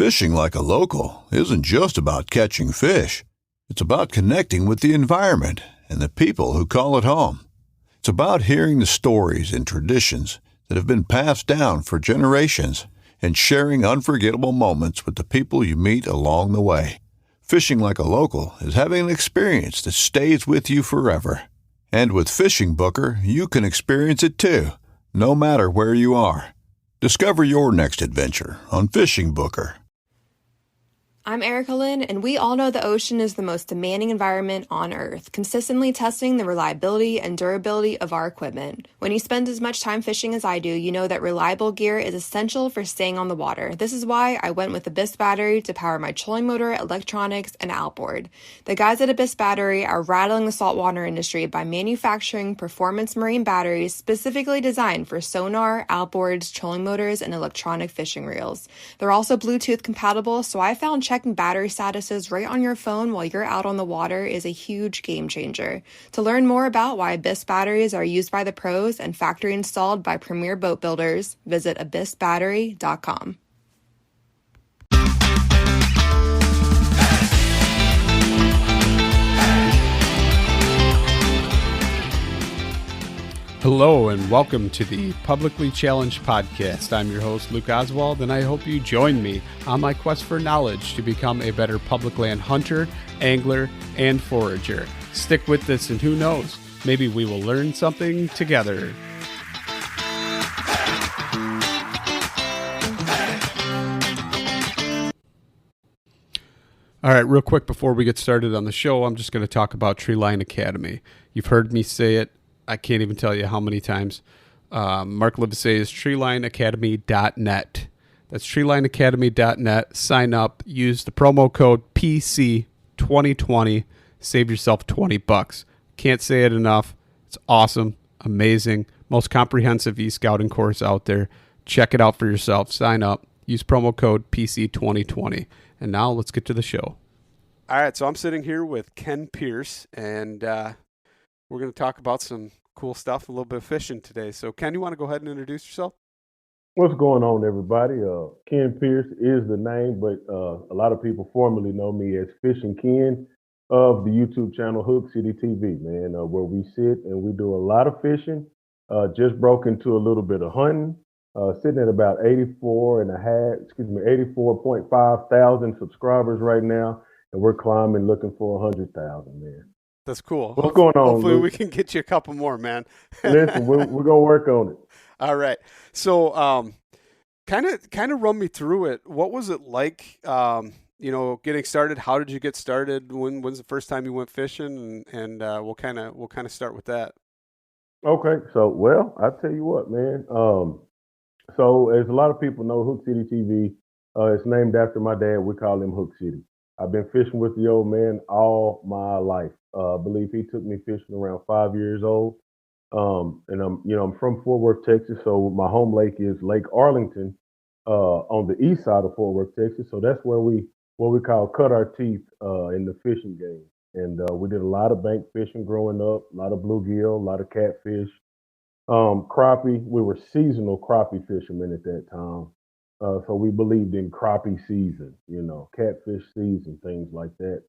Fishing like a local isn't just about catching fish. It's about connecting with the environment and the people who call it home. It's about hearing the stories and traditions that have been passed down for generations and sharing unforgettable moments with the people you meet along the way. Fishing like a local is having an experience that stays with you forever. And with Fishing Booker, you can experience it too, no matter where you are. Discover your next adventure on Fishing Booker. I'm Erica Lynn, and we all know the ocean is the most demanding environment on Earth, consistently testing the reliability and durability of our equipment. When you spend as much time fishing as I do, you know that reliable gear is essential for staying on the water. This is why I went with the Abyss battery to power my trolling motor, electronics, and outboard. The guys at Abyss Battery are rattling the saltwater industry by manufacturing performance marine batteries specifically designed for sonar, outboards, trolling motors, and electronic fishing reels. They're also Bluetooth compatible, so I found checking battery statuses right on your phone while you're out on the water is a huge game changer. To learn more about why Abyss batteries are used by the pros and factory installed by premier boat builders, visit abyssbattery.com. Hello and welcome to the Publicly Challenged Podcast. I'm your host, Luke Oswald, and I hope you join me on my quest for knowledge to become a better public land hunter, angler, and forager. Stick with this and who knows, maybe we will learn something together. All right, real quick before we get started on the show, I'm just going to talk about Treeline Academy. You've heard me say it. I can't even tell you how many times. Mark Livesay is treelineacademy.net. That's treelineacademy.net. Sign up. Use the promo code PC2020. Save yourself $20. Can't say it enough. It's awesome. Amazing. Most comprehensive e-scouting course out there. Check it out for yourself. Sign up. Use promo code PC2020. And now let's get to the show. All right, so I'm sitting here with Ken Pierce, and we're going to talk about some cool stuff, a little bit of fishing today. So, Ken, you want to go ahead and introduce yourself? What's going on, everybody? Ken Pierce is the name, but a lot of people formerly know me as Fishing Ken of the YouTube channel Hook City TV, man, where we sit and we do a lot of fishing. Just broke into a little bit of hunting, sitting at about 84.5 thousand subscribers right now, and we're climbing looking for 100,000, man. That's cool. What's going on, Hopefully Luke? we can get you a couple more, man. Listen, we're going to work on it. All right. So kind of run me through it. What was it like, getting started? How did you get started? When's the first time you went fishing? And we'll kind of start with that. Okay. So, well, I tell you what, man. So as a lot of people know, Hook City TV, it's named after my dad. We call him Hook City. I've been fishing with the old man all my life. I believe he took me fishing around 5 years old. And I'm from Fort Worth, Texas. So my home lake is Lake Arlington, on the east side of Fort Worth, Texas. So that's where we call cut our teeth, in the fishing game. And, we did a lot of bank fishing growing up, a lot of bluegill, a lot of catfish, crappie. We were seasonal crappie fishermen at that time. So we believed in crappie season, catfish season, things like that,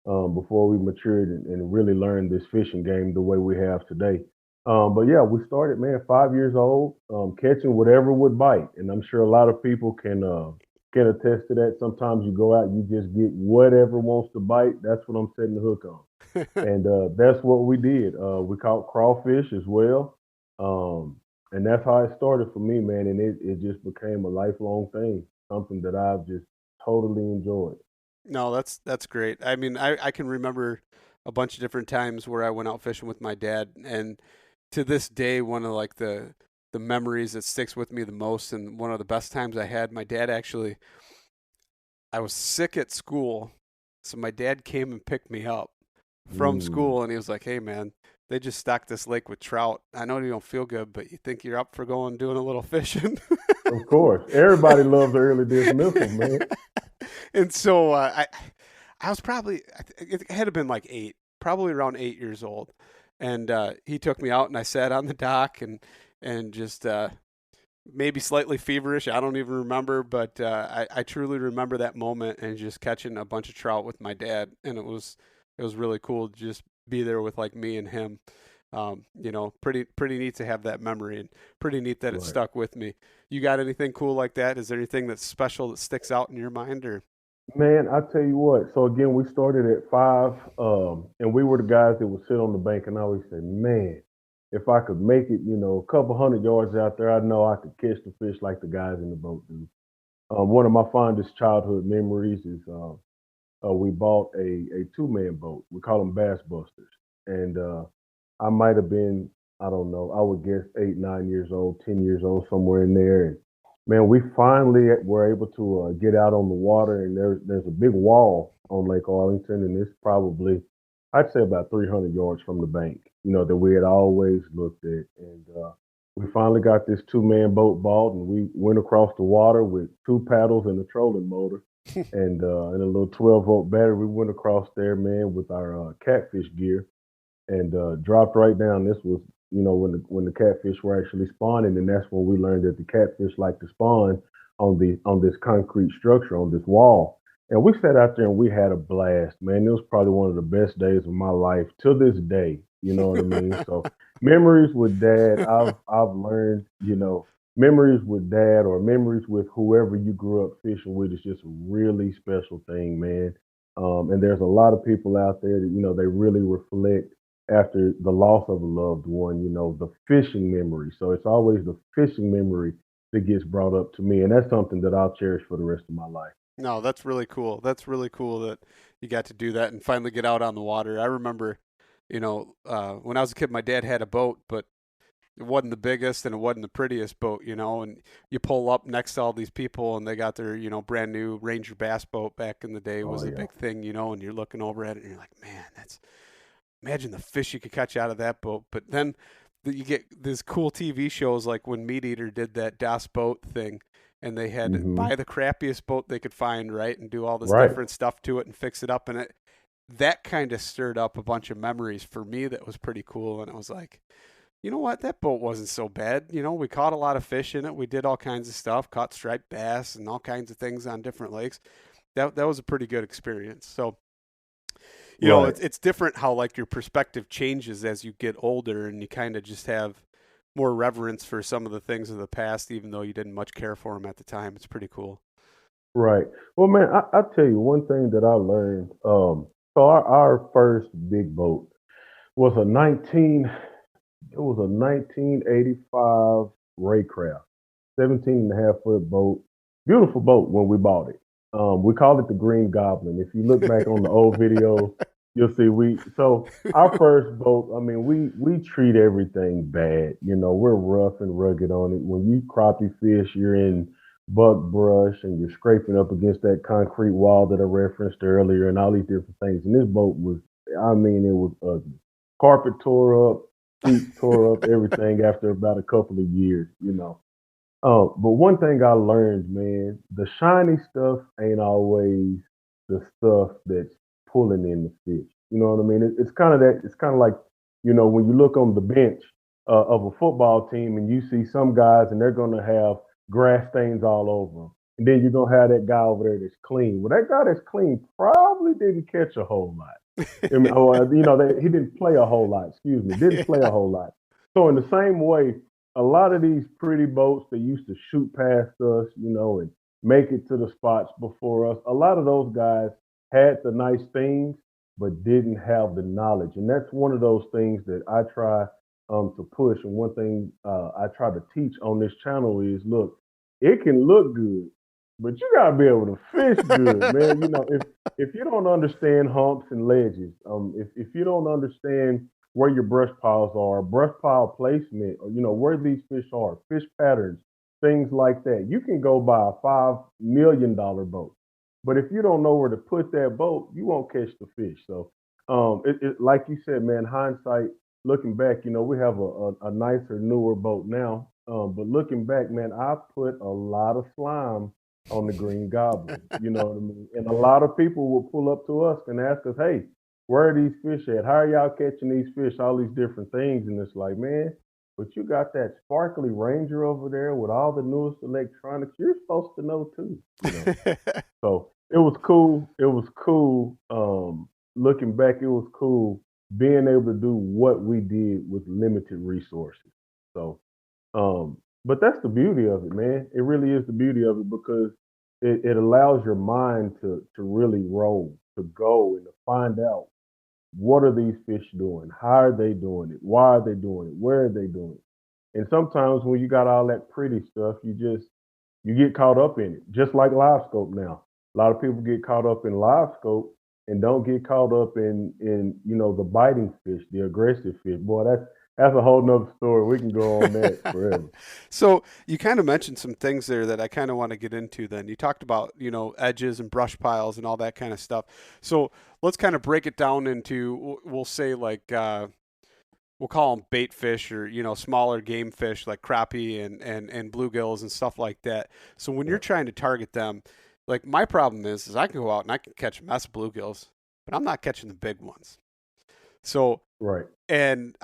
before we matured and really learned this fishing game the way we have today. But yeah, we started, man, 5 years old, catching whatever would bite. And I'm sure a lot of people can attest to that. Sometimes you go out, you just get whatever wants to bite. That's what I'm setting the hook on. And that's what we did. We caught crawfish as well. And that's how it started for me, man. And it just became a lifelong thing, something that I've just totally enjoyed. No, that's great. I mean, I can remember a bunch of different times where I went out fishing with my dad. And to this day, one of like the memories that sticks with me the most, and one of the best times I had, my dad I was sick at school. So my dad came and picked me up from school, and he was like, "Hey, man, they just stocked this lake with trout. I know you don't feel good, but you think you're up for doing a little fishing?" Of course. Everybody loves early dismissal, man. And so I was probably, it had to been like probably around 8 years old. And he took me out, and I sat on the dock and just maybe slightly feverish. I don't even remember, but I truly remember that moment and just catching a bunch of trout with my dad, and it was really cool to just be there with like me and him. Pretty neat to have that memory, and pretty neat that it Right. stuck with me. You got anything cool like that? Is there anything that's special that sticks out in your mind, or? Man, I tell you what. So again, we started at 5, and we were the guys that would sit on the bank, and I always say, man, if I could make it, a couple hundred yards out there, I know I could catch the fish like the guys in the boat do. One of my fondest childhood memories is we bought a two-man boat. We call them Bass Busters, and I might have been, I don't know, I would guess 8, 9 years old, 10 years old, somewhere in there. And man, we finally were able to get out on the water, and there's a big wall on Lake Arlington, and it's probably, I'd say, about 300 yards from the bank, that we had always looked at. And we finally got this two-man boat bought, and we went across the water with two paddles and a trolling motor. And a little 12-volt battery. We went across there, man, with our catfish gear, and dropped right down. This was, when the catfish were actually spawning, and that's when we learned that the catfish like to spawn on this concrete structure on this wall. And we sat out there and we had a blast, man. It was probably one of the best days of my life to this day. You know what I mean? So memories with dad, I've learned, memories with dad or memories with whoever you grew up fishing with is just a really special thing, man. And there's a lot of people out there that, they really reflect after the loss of a loved one, the fishing memory. So it's always the fishing memory that gets brought up to me. And that's something that I'll cherish for the rest of my life. No, that's really cool. That's really cool that you got to do that and finally get out on the water. I remember, when I was a kid, my dad had a boat, but it wasn't the biggest and it wasn't the prettiest boat, and you pull up next to all these people and they got their, brand new Ranger bass boat. Back in the day Oh, was a yeah. big thing, and you're looking over at it and you're like, man, imagine the fish you could catch out of that boat. But then you get these cool TV shows like when Meat Eater did that Das Boat thing, and they had to Hmm. buy the crappiest boat they could find, right, and do all this Right. different stuff to it and fix it up. And that kind of stirred up a bunch of memories for me that was pretty cool. And I was like, you know what? That boat wasn't so bad. We caught a lot of fish in it. We did all kinds of stuff, caught striped bass and all kinds of things on different lakes. That was a pretty good experience. So, Right. it's different how like your perspective changes as you get older, and you kind of just have more reverence for some of the things of the past, even though you didn't much care for them at the time. It's pretty cool. Right. Well, man, I tell you one thing that I learned. So our first big boat was it was a 1985 Raycraft, 17 and a half foot boat. Beautiful boat when we bought it. We called it the Green Goblin. If you look back on the old video, you'll see so our first boat, I mean, we treat everything bad. We're rough and rugged on it. When you crappie fish, you're in buck brush and you're scraping up against that concrete wall that I referenced earlier and all these different things. And this boat was, I mean, it was ugly. Carpet tore up, seats tore up, everything after about a couple of years. But one thing I learned, man, the shiny stuff ain't always the stuff that's pulling in the fish. You know what I mean? It's kind of that. It's kind of like, when you look on the bench of a football team and you see some guys and they're going to have grass stains all over them, and then you're gonna have that guy over there that's clean. Well, that guy that's clean probably didn't catch a whole lot. I mean, he didn't play a whole lot. Excuse me, didn't play a Yeah. whole lot. So in the same way, a lot of these pretty boats that used to shoot past us, and make it to the spots before us, a lot of those guys had the nice things, but didn't have the knowledge. And that's one of those things that I try to push. And one thing I try to teach on this channel is, look, it can look good, but you gotta be able to fish good, man. If you don't understand humps and ledges, if you don't understand where your brush piles are, brush pile placement, or where these fish are, fish patterns, things like that. You can go buy a $5 million boat, but if you don't know where to put that boat, you won't catch the fish. So, like you said, man, hindsight, looking back, we have a nicer, newer boat now. But looking back, man, I put a lot of slime on the Green Goblin. You know what I mean? And a lot of people will pull up to us and ask us, hey, where are these fish at? How are y'all catching these fish? All these different things. And it's like, man, but you got that sparkly Ranger over there with all the newest electronics. You're supposed to know too, you know. So it was cool. It was cool. Looking back, it was cool being able to do what we did with limited resources. So, but that's the beauty of it, man. It really is the beauty of it because it allows your mind to really roll, to go and to find out what are these fish doing? How are they doing it? Why are they doing it? Where are they doing it? And sometimes when you got all that pretty stuff, you get caught up in it. Just like live scope now. A lot of people get caught up in live scope and don't get caught up in the biting fish, the aggressive fish. Boy, that's a whole nother story. We can go on that forever. So you kind of mentioned some things there that I kind of want to get into then. You talked about, edges and brush piles and all that kind of stuff. So let's kind of break it down into, we'll say like, we'll call them bait fish or, smaller game fish like crappie and bluegills and stuff like that. So when you're trying to target them, like my problem is I can go out and I can catch a mess of bluegills, but I'm not catching the big ones. So, right. And,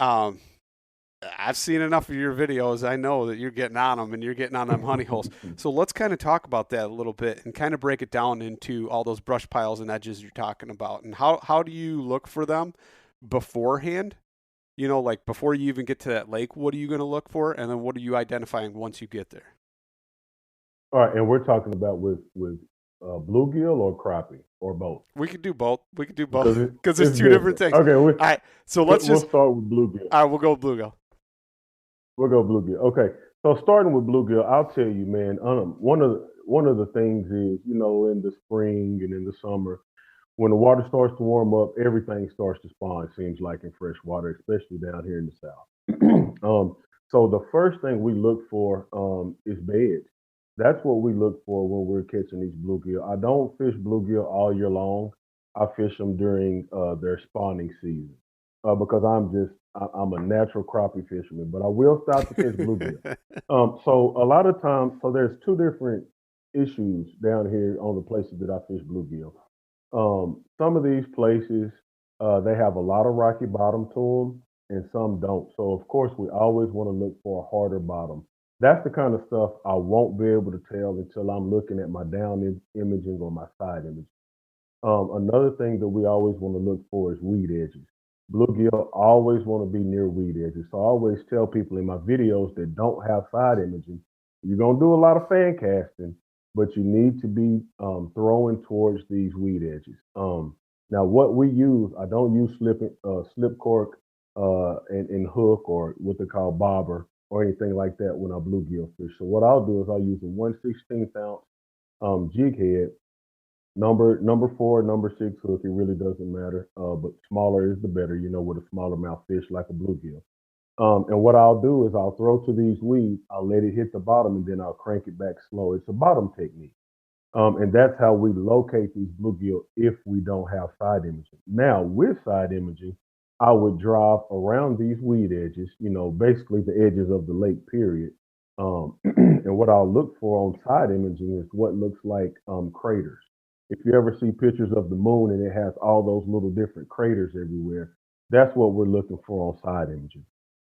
I've seen enough of your videos. I know that you're getting on them and you're getting on them honey holes. So let's kind of talk about that a little bit and kind of break it down into all those brush piles and edges you're talking about. And how do you look for them beforehand? Like before you even get to that lake, what are you going to look for? And then what are you identifying once you get there? All right. And we're talking about with bluegill or crappie or both? We could do both. Because it's two different things. Okay. All right. So we'll start with bluegill. All right. We'll go with bluegill. We'll go bluegill. Okay. So starting with bluegill, I'll tell you, man, one of the things is, in the spring and in the summer, when the water starts to warm up, everything starts to spawn, it seems like, in fresh water, especially down here in the South. So the first thing we look for is beds. That's what we look for when we're catching these bluegill. I don't fish bluegill all year long. I fish them during their spawning season because I'm a natural crappie fisherman, but I will stop to fish bluegill. So a lot of times, so there's two different issues down here on the places that I fish bluegill. Some of these places, they have a lot of rocky bottom to them and some don't. So of course we always want to look for a harder bottom. That's the kind of stuff I won't be able to tell until I'm looking at my down imaging or my side imaging. Another thing that we always want to look for is weed edges. Bluegill always want to be near weed edges. So I always tell people in my videos that don't have side imaging, you're going to do a lot of fan casting, but you need to be throwing towards these weed edges. Now, what we use, I don't use slip cork and hook or what they call bobber or anything like that when I bluegill fish. So what I'll do is I'll use a 1/16 ounce jig head, number 4, number 6 hook. It really doesn't matter, but smaller is the better. With a smaller mouth fish like a bluegill. And what I'll do is I'll throw to these weeds, I'll let it hit the bottom, and then I'll crank it back slow. It's a bottom technique. And that's how we locate these bluegill if we don't have side imaging. Now, with side imaging, I would drive around these weed edges, basically the edges of the lake, period. And what I'll look for on side imaging is what looks like craters. If you ever see pictures of the moon and it has all those little different craters everywhere, that's what we're looking for on side imaging.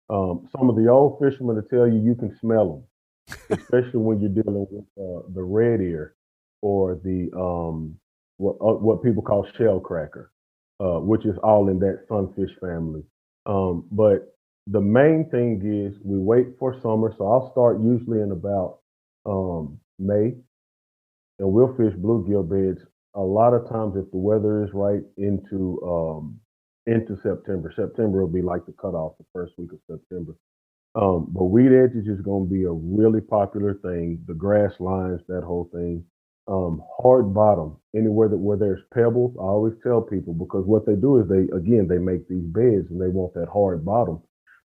Some of the old fishermen will tell you can smell them, especially when you're dealing with the red ear or the what people call shell cracker, which is all in that sunfish family. But the main thing is we wait for summer. So I'll start usually in about May, and we'll fish bluegill beds a lot of times if the weather is right into September. September will be like the cutoff, the first week of September. But weed edges is going to be a really popular thing. The grass lines, that whole thing. Hard bottom, anywhere where there's pebbles, I always tell people, because what they do is they make these beds and they want that hard bottom.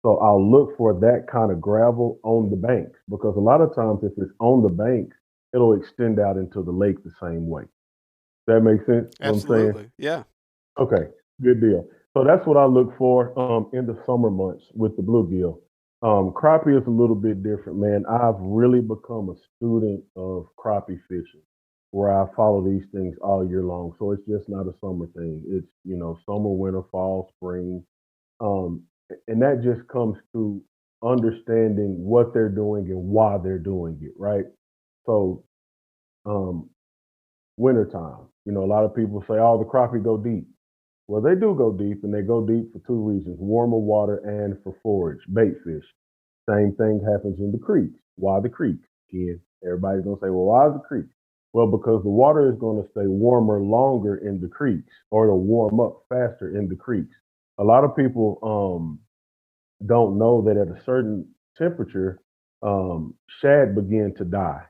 So I'll look for that kind of gravel on the banks, because a lot of times if it's on the banks, it'll extend out into the lake the same way. That makes sense? Absolutely. Yeah. Okay, good deal. So that's what I look for in the summer months with the bluegill. Crappie is a little bit different, man. I've really become a student of crappie fishing, where I follow these things all year long. So it's just not a summer thing. It's, summer, winter, fall, spring. And that just comes to understanding what they're doing and why they're doing it, right? So, um, wintertime, a lot of people say, oh, the crappie go deep. Well, they do go deep, and they go deep for two reasons: warmer water and for forage, bait fish. Same thing happens in the creeks. Why the creeks? Again, everybody's going to say, well, why the creeks? Well, because the water is going to stay warmer longer in the creeks, or it'll warm up faster in the creeks. A lot of people don't know that at a certain temperature, shad begin to die,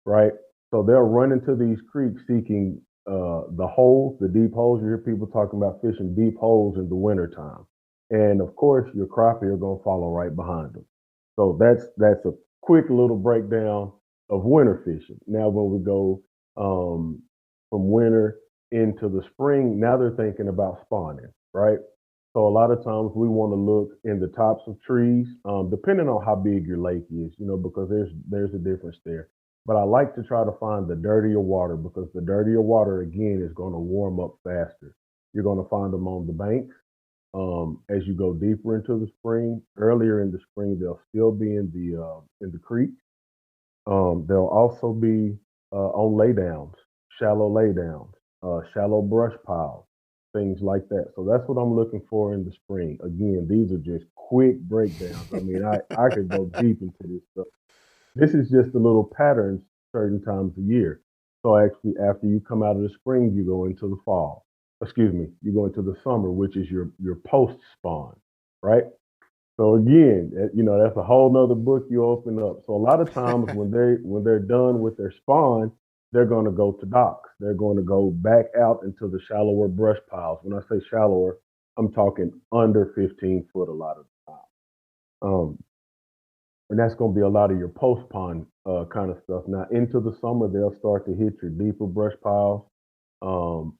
right? So they'll run into these creeks seeking the holes, the deep holes. You hear people talking about fishing deep holes in the wintertime. And of course, your crappie are going to follow right behind them. So that's a quick little breakdown of winter fishing. Now, when we go from winter into the spring, now they're thinking about spawning, right? So a lot of times we want to look in the tops of trees, depending on how big your lake is, because there's a difference there. But I like to try to find the dirtier water because the dirtier water again is going to warm up faster. You're going to find them on the banks. As you go deeper into the spring, earlier in the spring, they'll still be in the creek. They'll also be on laydowns, shallow laydowns, shallow brush piles, things like that. So that's what I'm looking for in the spring. Again, these are just quick breakdowns. I mean, I could go deep into this stuff. This is just the little patterns certain times a year. So actually, after you come out of the spring, you go into the fall. Excuse me, you go into the summer, which is your post spawn, right? So again, that's a whole nother book you open up. So a lot of times when they're done with their spawn, they're going to go to docks. They're going to go back out into the shallower brush piles. When I say shallower, I'm talking under 15 foot a lot of the time. Um, and that's going to be a lot of your post pond kind of stuff. Now into the summer, they'll start to hit your deeper brush piles.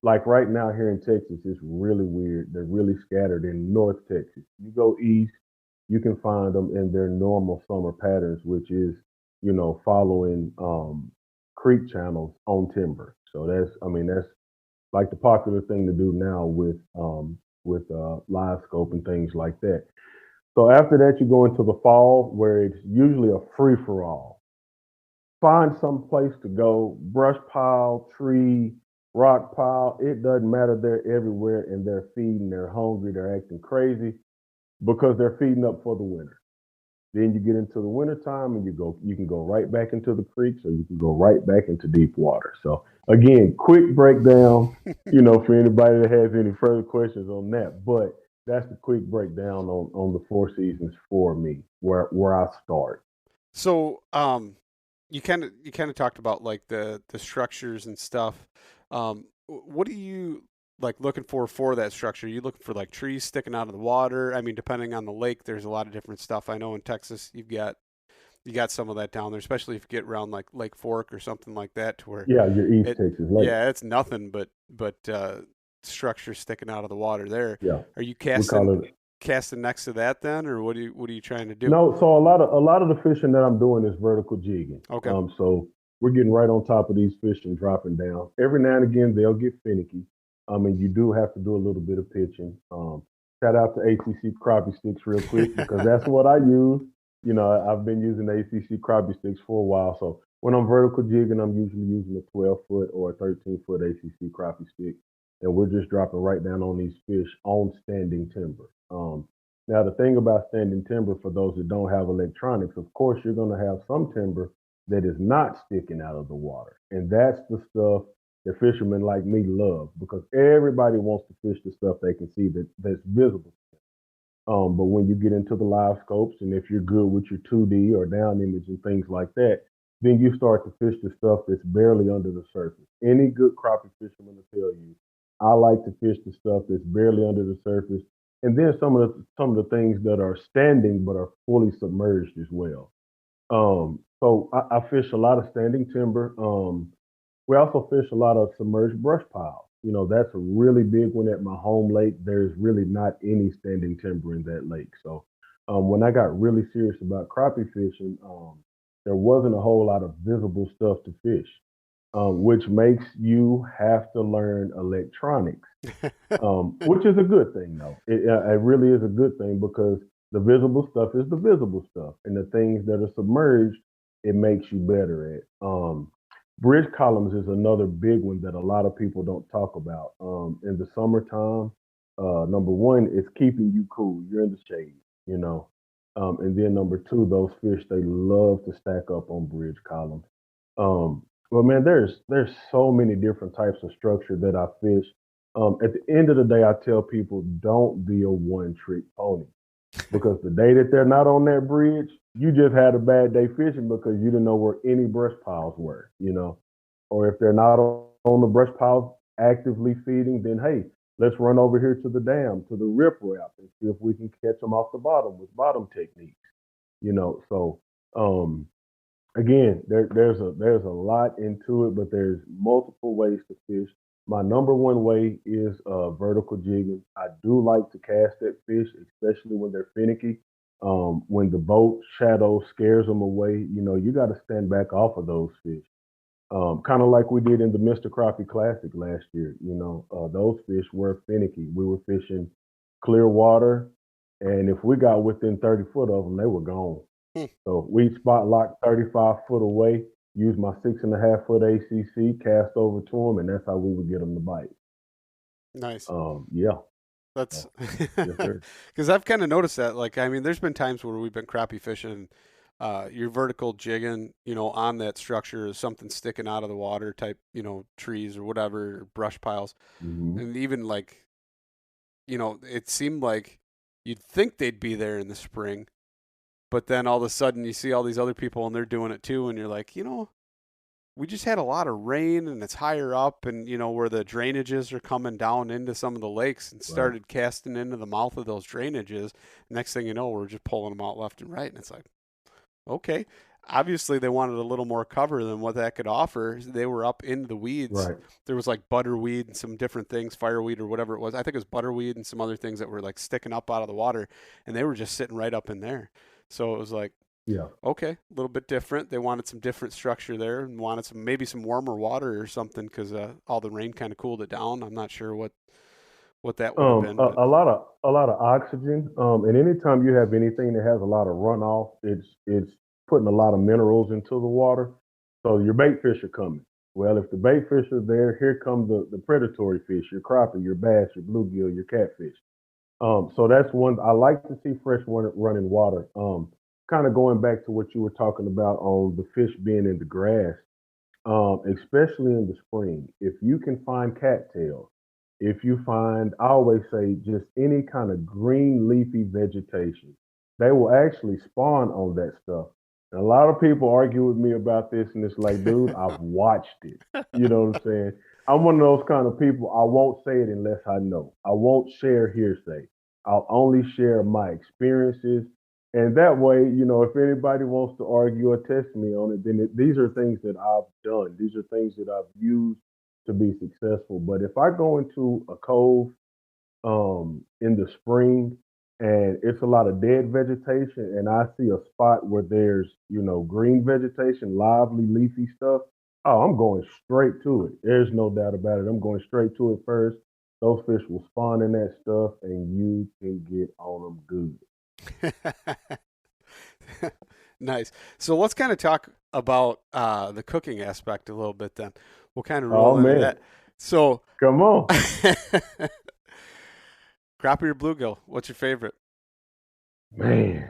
Like right now here in Texas, it's really weird. They're really scattered in North Texas. You go east, you can find them in their normal summer patterns, which is, following creek channels on timber. So that's like the popular thing to do now with live scope and things like that. So after that, you go into the fall where it's usually a free for all. Find some place to go, brush pile, tree, rock pile. It doesn't matter. They're everywhere and they're feeding. They're hungry. They're acting crazy because they're feeding up for the winter. Then you get into the wintertime and you can go right back into the creeks or you can go right back into deep water. So again, quick breakdown, for anybody that has any further questions on that. But that's the quick breakdown on the four seasons for me, where I start. So, you kind of talked about like the structures and stuff. What are you like looking for that structure? Are you looking for like trees sticking out of the water? I mean, depending on the lake, there's a lot of different stuff. I know in Texas, you got some of that down there, especially if you get around like Lake Fork or something like that, to where Yeah, your East it, Texas Lake. yeah, it's nothing but structures sticking out of the water there. Yeah, Are you we call casting it. casting next to that then, or what are you trying to do? No, so a lot of the fishing that I'm doing is vertical jigging. Okay. So we're getting right on top of these fish and dropping down. Every now and again they'll get finicky. And you do have to do a little bit of pitching. Shout out to ACC crappie sticks real quick because that's what I use. I've been using ACC crappie sticks for a while. So when I'm vertical jigging, I'm usually using a 12-foot or a 13-foot ACC crappie stick, and we're just dropping right down on these fish on standing timber. Now, the thing about standing timber, for those that don't have electronics, of course, you're going to have some timber that is not sticking out of the water. And that's the stuff that fishermen like me love because everybody wants to fish the stuff they can see that's visible. But when you get into the live scopes, and if you're good with your 2D or down image and things like that, then you start to fish the stuff that's barely under the surface. Any good crappie fisherman will tell you, I like to fish the stuff that's barely under the surface, and then some of the things that are standing but are fully submerged as well. So I fish a lot of standing timber. We also fish a lot of submerged brush piles. That's a really big one at my home lake. There's really not any standing timber in that lake. So when I got really serious about crappie fishing, there wasn't a whole lot of visible stuff to fish, which makes you have to learn electronics, which is a good thing, though. It really is a good thing because The visible stuff is the visible stuff, and the things that are submerged, it makes you better at. Bridge columns is another big one that a lot of people don't talk about. In the summertime, number one, it's keeping you cool. You're in the shade, you know. And then number two, those fish they love to stack up on bridge columns. Well, man, there's so many different types of structure that I fish. At the end of the day, I tell people don't be a one trick pony because the day that they're not on that bridge, you just had a bad day fishing because you didn't know where any brush piles were, you know. Or if they're not on the brush piles actively feeding, then hey, let's run over here to the dam, to the riprap, and see if we can catch them off the bottom with bottom techniques, you know. So um, again, there's a lot into it, but there's multiple ways to fish. My number one way is vertical jigging. I do like to cast that fish, especially when they're finicky. When the boat shadow scares them away, you know, you got to stand back off of those fish. Kind of like we did in the Mr. Crappie Classic last year. You know, those fish were finicky. We were fishing clear water, and if we got within 30 foot of them, they were gone. Hmm. So we spot locked 35 foot away, use my 6.5 foot ACC, cast over to them, and that's how we would get them to bite. Nice. Yeah. That's Yes, sir. because I've kind of noticed that. Like, I mean, there's been times where we've been crappie fishing, you're vertical jigging, you know, on that structure is something sticking out of the water type, you know, trees or whatever, or brush piles. hmm And even like, you know, it seemed like you'd think they'd be there in the spring, but then all of a sudden you see all these other people and they're doing it too. And you're like, you know, we just had a lot of rain and it's higher up and, you know, where the drainages are coming down into some of the lakes and Right. started casting into the mouth of those drainages. Next thing you know, we're just pulling them out left and right. And it's like, okay. Obviously, they wanted a little more cover than what that could offer. They were up into the weeds. Right. There was like butterweed and some different things, fireweed or whatever it was. I think it was butterweed and some other things that were like sticking up out of the water, and they were just sitting right up in there. So it was like, Yeah. okay, a little bit different. They wanted some different structure there and wanted some maybe some warmer water or something because all the rain kind of cooled it down. I'm not sure what that would have been, but A lot of oxygen. And anytime you have anything that has a lot of runoff, it's putting a lot of minerals into the water. So your bait fish are coming. Well, if the bait fish are there, here come the predatory fish, your crappie, your bass, your bluegill, your catfish. So that's one I like to see fresh running water. Kind of going back to what you were talking about on the fish being in the grass, especially in the spring. If you can find cattails, if you find, I always say, just any kind of green leafy vegetation, they will actually spawn on that stuff. And a lot of people argue with me about this, and it's like, dude, I've watched it. You know what I'm saying? I'm one of those kind of people. I won't say it unless I know. I won't share hearsay. I'll only share my experiences. And that way, you know, if anybody wants to argue or test me on it, then these are things that I've done. These are things that I've used to be successful. But if I go into a cove in the spring and it's a lot of dead vegetation and I see a spot where there's, you know, green vegetation, lively, leafy stuff, oh, I'm going straight to it. There's no doubt about it. I'm going straight to it first. Those fish will spawn in that stuff and you can get on them good. nice. So let's kind of talk about the cooking aspect a little bit then. We'll kind of Oh, roll into man. that. So, Come on. crappie or bluegill, what's your favorite? Man,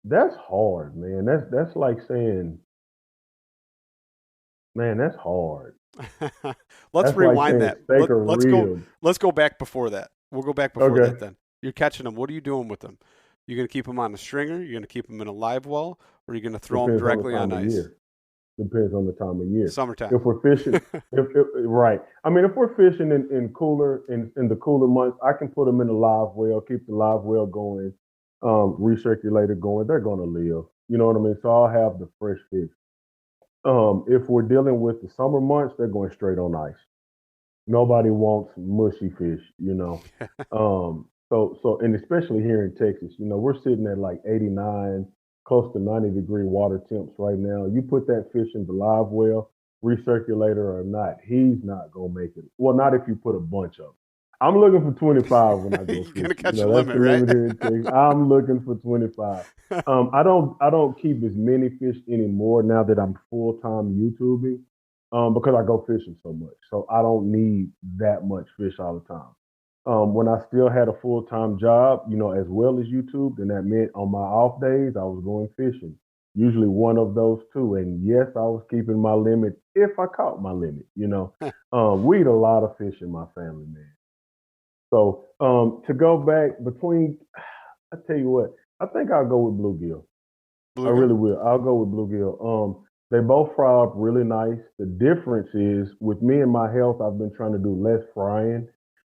that's hard, man. That's like saying, man, that's hard. Let's That's like rewind saying that. steak or Let's go. ribs. Let's go back before that. We'll go back before that Okay. then. You're catching them. What are you doing with them? You're going to keep them on a stringer? You're going to keep them in a live well? Or are you going to throw them Depends on the directly on time of ice? year. Depends on the time of year. Summertime. If we're fishing, if right. I mean, if we're fishing in the cooler months, I can put them in a live well, keep the live well going, recirculator going. They're going to live. You know what I mean? So I'll have the fresh fish. If we're dealing with the summer months, they're going straight on ice. Nobody wants mushy fish, you know. And especially here in Texas, you know, we're sitting at like 89, close to 90-degree water temps right now. You put that fish in the live well, recirculator or not, he's not gonna make it. Well, not if you put a bunch of them. I'm looking for 25 when I go You're fishing. gonna catch a That's limit, the right? limit here in Texas. I'm looking for 25. I don't keep as many fish anymore now that I'm full time YouTubing, because I go fishing so much. So I don't need that much fish all the time. When I still had a full time job, as well as YouTube, then that meant on my off days I was going fishing. Usually one of those two. And yes, I was keeping my limit if I caught my limit. We eat a lot of fish in my family, man. So to go back between, I tell you what, I think I'll go with bluegill. I Bluegill. really will. I'll go with bluegill. They both fry up really nice. The difference is with me and my health, I've been trying to do less frying.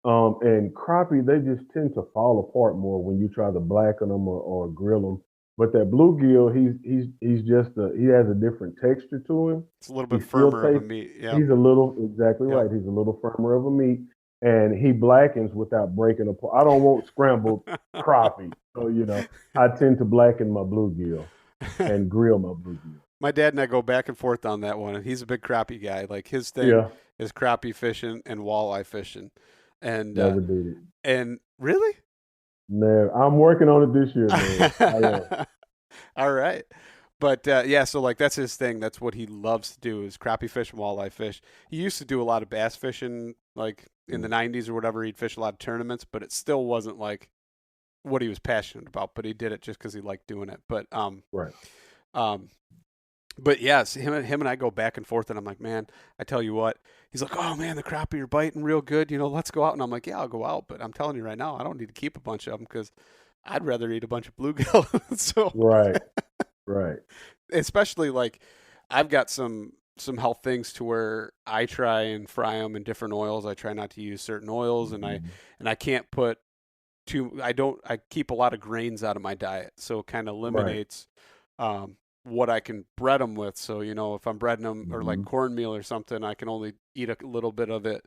And crappie, they just tend to fall apart more when you try to blacken them or grill them. But that bluegill, he's just he has a different texture to him. It's a little He bit still firmer of a tastes. meat. Yep. He's a little exactly Yep. right. He's a little firmer of a meat, and he blackens without breaking apart. I don't want scrambled crappie, so I tend to blacken my bluegill and grill my bluegill. My dad and I go back and forth on that one, and he's a big crappie guy. Like his thing Yeah, is crappie fishing and walleye fishing, and never did it. really, Man, I'm working on it this year, man. I am. all right. But yeah, so like that's his thing. That's what he loves to do is crappie fish and walleye fish. He used to do a lot of bass fishing, like in the '90s or whatever. He'd fish a lot of tournaments, but it still wasn't like what he was passionate about. But he did it just because he liked doing it. Right. Um, But yes, him and I go back and forth, and I'm like, man, I tell you what. He's like, oh man, the crappie are biting real good. Let's go out. And I'm like, yeah, I'll go out. But I'm telling you right now, I don't need to keep a bunch of them because I'd rather eat a bunch of bluegill. So Right. Right. especially like I've got some health things to where I try and fry them in different oils. I try not to use certain oils, and Mhm. I can't put too. I keep a lot of grains out of my diet, so it kind of Right. eliminates what I can bread them with. So if I'm breading them or like Mhm. cornmeal or something, I can only eat a little bit of it,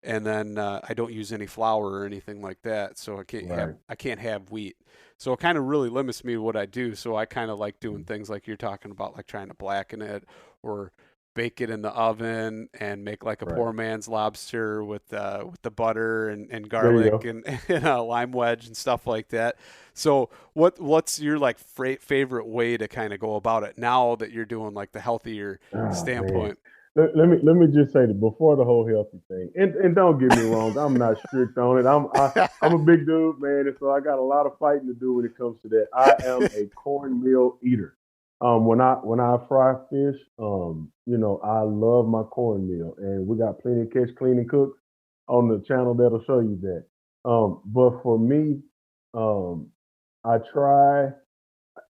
and then I don't use any flour or anything like that. So Right. I can't have wheat. So it kind of really limits me what I do. So I kind of like doing things like you're talking about, like trying to blacken it or bake it in the oven and make like a Right. poor man's lobster with the butter and There you garlic go. and a lime wedge and stuff like that. So what's your like favorite way to kind of go about it now that you're doing like the healthier Oh man. standpoint? Let me just say that before the whole healthy thing, and don't get me wrong, I'm not strict on it. I'm a big dude, man, and so I got a lot of fighting to do when it comes to that. I am a cornmeal eater. When I fry fish, I love my cornmeal, and we got plenty of catch, clean, and cook on the channel that'll show you that. But for me, um, I try.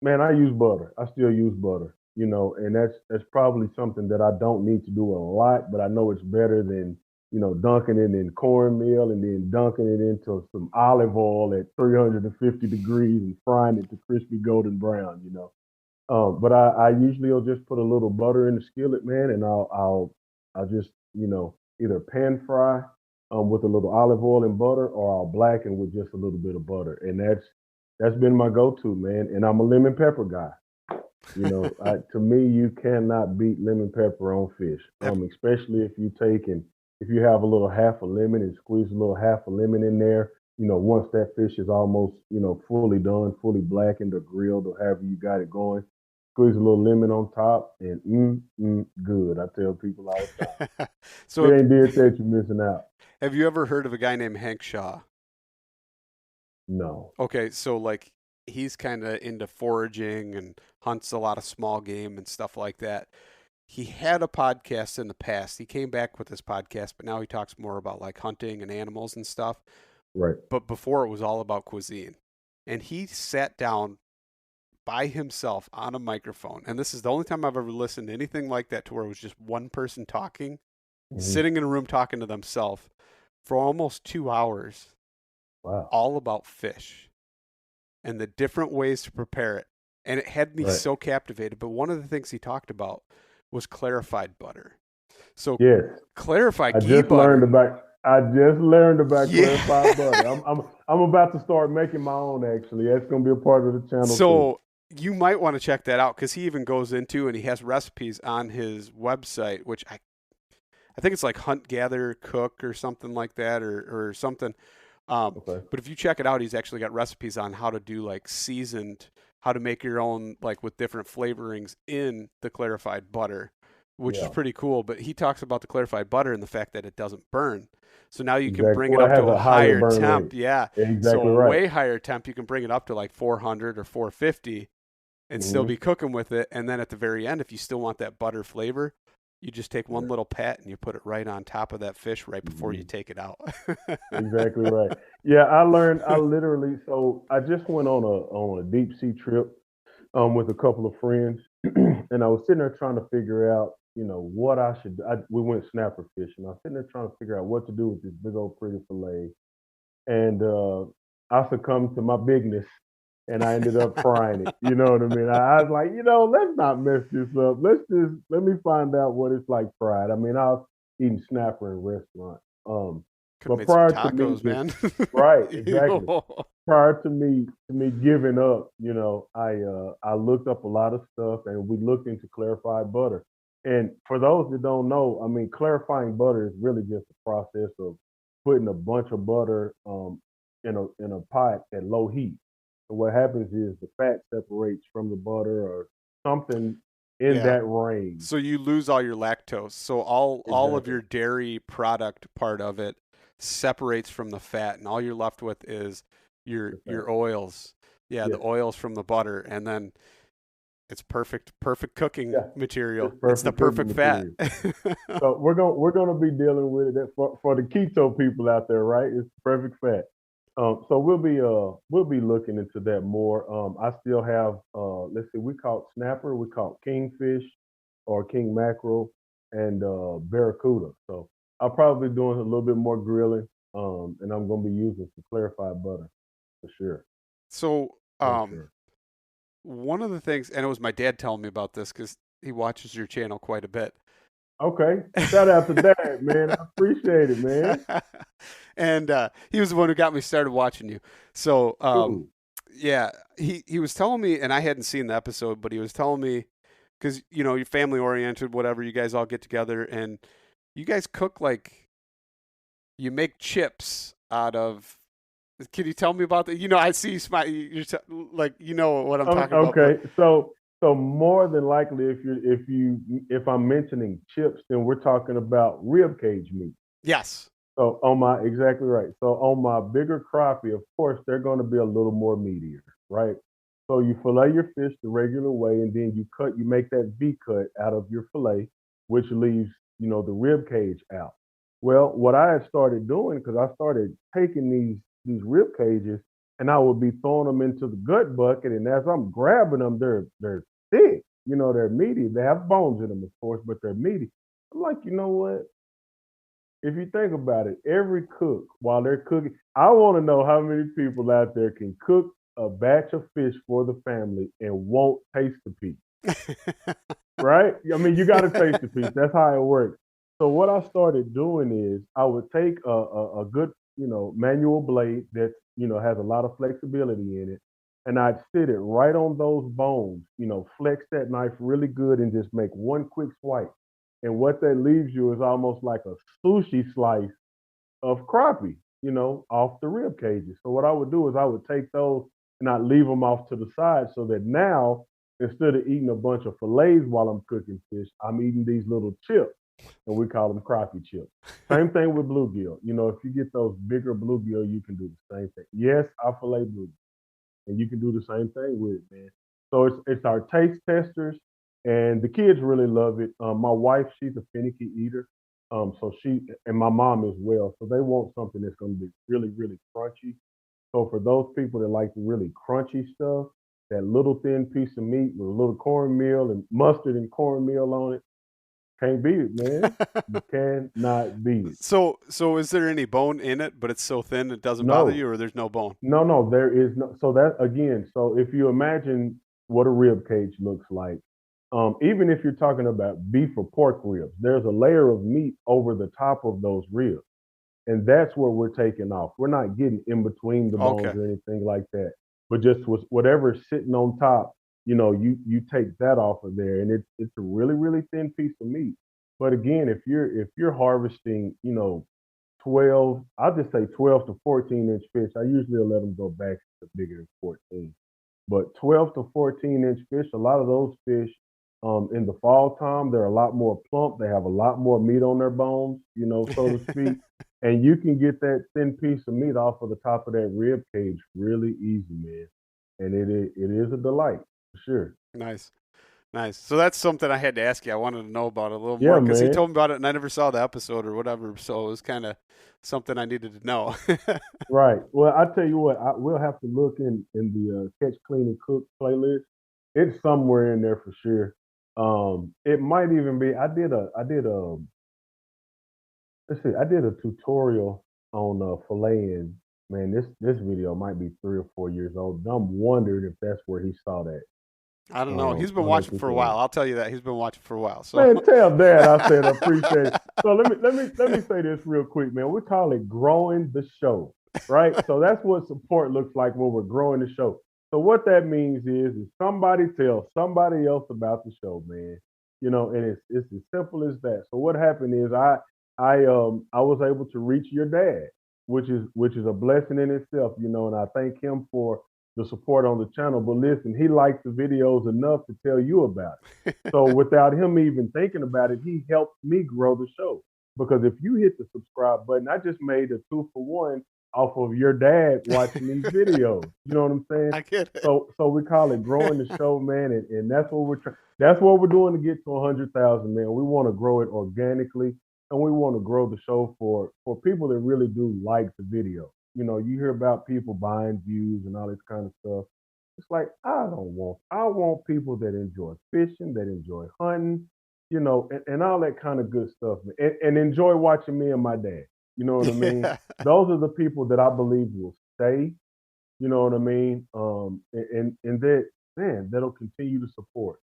Man, I use butter. I still use butter, and that's probably something that I don't need to do a lot, but I know it's better than, dunking it in cornmeal and then dunking it into some olive oil at 350 degrees and frying it to crispy golden brown. But I usually will just put a little butter in the skillet, man, and I'll just, either pan fry with a little olive oil and butter, or I'll blacken with just a little bit of butter. And that's been my go-to, man. And I'm a lemon pepper guy. To me, you cannot beat lemon pepper on fish. Have Especially if you have a little half a lemon and squeeze a little half a lemon in there. Once that fish is almost, fully done, fully blackened or grilled or however you got it going, squeeze a little lemon on top, and good. I tell people all the time. so If you ain't did that, you're missing out. have you ever heard of a guy named Hank Shaw? No. Okay, so like he's kind of into foraging and hunts a lot of small game and stuff like that. He had a podcast in the past. He came back with this podcast, but now he talks more about like hunting and animals and stuff. Right. But before it was all about cuisine. And he sat down by himself on a microphone. And this is the only time I've ever listened to anything like that to where it was just one person talking, Mhm. sitting in a room talking to themselves for almost 2 hours, Wow. all about fish and the different ways to prepare it. And it had me Right. so captivated. But one of the things he talked about was clarified butter. So Yes. clarified I ghee just butter. learned about. I just learned about Yeah. clarified butter. I'm about to start making my own. Actually, that's going to be a part of the channel too. So you might want to check that out because he even goes into and he has recipes on his website, which I think it's like Hunt, Gather, Cook or something like that, or something. Okay. But if you check it out, he's actually got recipes on how to do like seasoned, how to make your own like with different flavorings in the clarified butter, which is Yeah. pretty cool. But he talks about the clarified butter and the fact that it doesn't burn. So now you can Exactly. bring it Well, it up to has a a higher higher burn temp. rate. Yeah. So Exactly a right. way higher temp, you can bring it up to like 400 or 450 and still Hmm. be cooking with it. And then at the very end, if you still want that butter flavor, you just take one Yeah. little pat and you put it right on top of that fish right before you Hmm. take it out. Exactly right. Yeah, I learned. I literally. So I just went on a deep sea trip with a couple of friends, and I was sitting there trying to figure out, what I should. We went snapper fishing. I was sitting there trying to figure out what to do with this big old pretty fillet, and I succumbed to my bigness, and I ended up frying it. You know what I mean? I was like, let's not mess this up. Let me find out what it's like fried. I mean, I was eating snapper in restaurants. Could have But made some prior to me tacos, just man. right, exactly. Ew. Prior to me giving up, I looked up a lot of stuff and we looked into clarified butter. And for those that don't know, I mean, clarifying butter is really just a process of putting a bunch of butter in a pot at low heat. So what happens is the fat separates from the butter or something in Yeah. that range. So you lose all your lactose. So all of Exactly. your dairy product part of it separates from the fat, and all you're left with is The fat. your oils. Yeah, the Yes. oils from the butter, and then it's perfect cooking Yeah. material. It's It's the perfect cooking perfect fat. material. So we're gonna be dealing with it for the keto people out there, right? It's perfect fat. So we'll be looking into that more. I still have let's see, we caught snapper, we caught kingfish or king mackerel and barracuda. So I'll probably be doing a little bit more grilling. And I'm gonna be using some clarified butter for sure. So, For sure. one of the things, and it was my dad telling me about this because he watches your channel quite a bit. Okay. Shout out to Dad, man. I appreciate it, man. And he was the one who got me started watching you. So, Cool. yeah, he was telling me, and I hadn't seen the episode, but he was telling me because you're family oriented, whatever. You guys all get together, and you guys cook like you make chips out of. Can you tell me about that? I see you smile. Like what I'm talking about, but Okay, so more than likely, if I'm mentioning chips, then we're talking about rib cage meat. yes. So exactly right. So on my bigger crappie, of course, they're going to be a little more meatier, right? So you fillet your fish the regular way, and then you make that V cut out of your fillet, which leaves the rib cage out. Well, what I had started doing, because I started taking these rib cages, and I would be throwing them into the gut bucket, and as I'm grabbing them, they're thick, they're meaty. They have bones in them, of course, but they're meaty. I'm like, you know what? If you think about it, every cook, while they're cooking, I want to know how many people out there can cook a batch of fish for the family and won't taste the piece, right? I mean, you got to taste the piece. That's how it works. So what I started doing is I would take a good, manual blade that, has a lot of flexibility in it, and I'd sit it right on those bones, flex that knife really good and just make one quick swipe. And what that leaves you is almost like a sushi slice of crappie, off the rib cages. So what I would do is I would take those and I'd leave them off to the side so that now instead of eating a bunch of fillets while I'm cooking fish, I'm eating these little chips, and we call them crappie chips. Same thing with bluegill. If you get those bigger bluegill, you can do the same thing. Yes, I fillet bluegill, and you can do the same thing with it, man. So it's our taste testers, and the kids really love it. My wife, she's a finicky eater, so she and my mom as well. So they want something that's going to be really, really crunchy. So for those people that like the really crunchy stuff, that little thin piece of meat with a little cornmeal and mustard and cornmeal on it, can't beat it, man. You cannot beat it. So is there any bone in it, but it's so thin it doesn't bother No, you, or there's no bone? no, there is no. So that again, so if you imagine what a rib cage looks like, even if you're talking about beef or pork ribs, there's a layer of meat over the top of those ribs, and that's what we're taking off. We're not getting in between the bones Okay. or anything like that, but just whatever's sitting on top. You take that off of there, and it's a really really thin piece of meat. But again, if you're harvesting, 12, I'll just say 12 to 14-inch fish. I usually will let them go back to bigger than 14. But 12 to 14-inch fish, a lot of those fish in the fall time, they're a lot more plump. They have a lot more meat on their bones, so to speak. And you can get that thin piece of meat off of the top of that rib cage really easy, man. And it is a delight, for sure. Nice. Nice. So that's something I had to ask you. I wanted to know about it a little more Yeah, because he man. told me about it and I never saw the episode or whatever. So it was kind of something I needed to know. Right. Well, I tell you what, we'll have to look in the Catch, Clean, and Cook playlist. It's somewhere in there for sure. It might even be. Let's see. I did a tutorial on filleting. Man, this video might be 3 or 4 years old. I'm wondering if that's where he saw that I don't know. He's been on that watching for a while. tutorial. I'll tell you that. He's been watching for a while. So Man, tell Dad I said I appreciate it. So let me say this real quick, man. We call it growing the show, right? So that's what support looks like when we're growing the show. So what that means is somebody tells somebody else about the show, man. And it's as simple as that. So what happened is I was able to reach your dad, which is a blessing in itself, and I thank him for the support on the channel. But listen, he likes the videos enough to tell you about it. So without him even thinking about it, he helped me grow the show. Because if you hit the subscribe button, I just made a 2-for-1 off of your dad watching these videos. You know what I'm saying? I get it. So we call it growing the show, man, and that's what we're trying. That's what we're doing to get to 100,000, man. We want to grow it organically, and we want to grow the show for people that really do like the video. You hear about people buying views and all this kind of stuff. It's like I want people that enjoy fishing, that enjoy hunting, and all that kind of good stuff, man. And enjoy watching me and my dad. You know what I mean? Yeah. Those are the people that I believe will stay. You know what I mean? And that, man, that'll continue to support.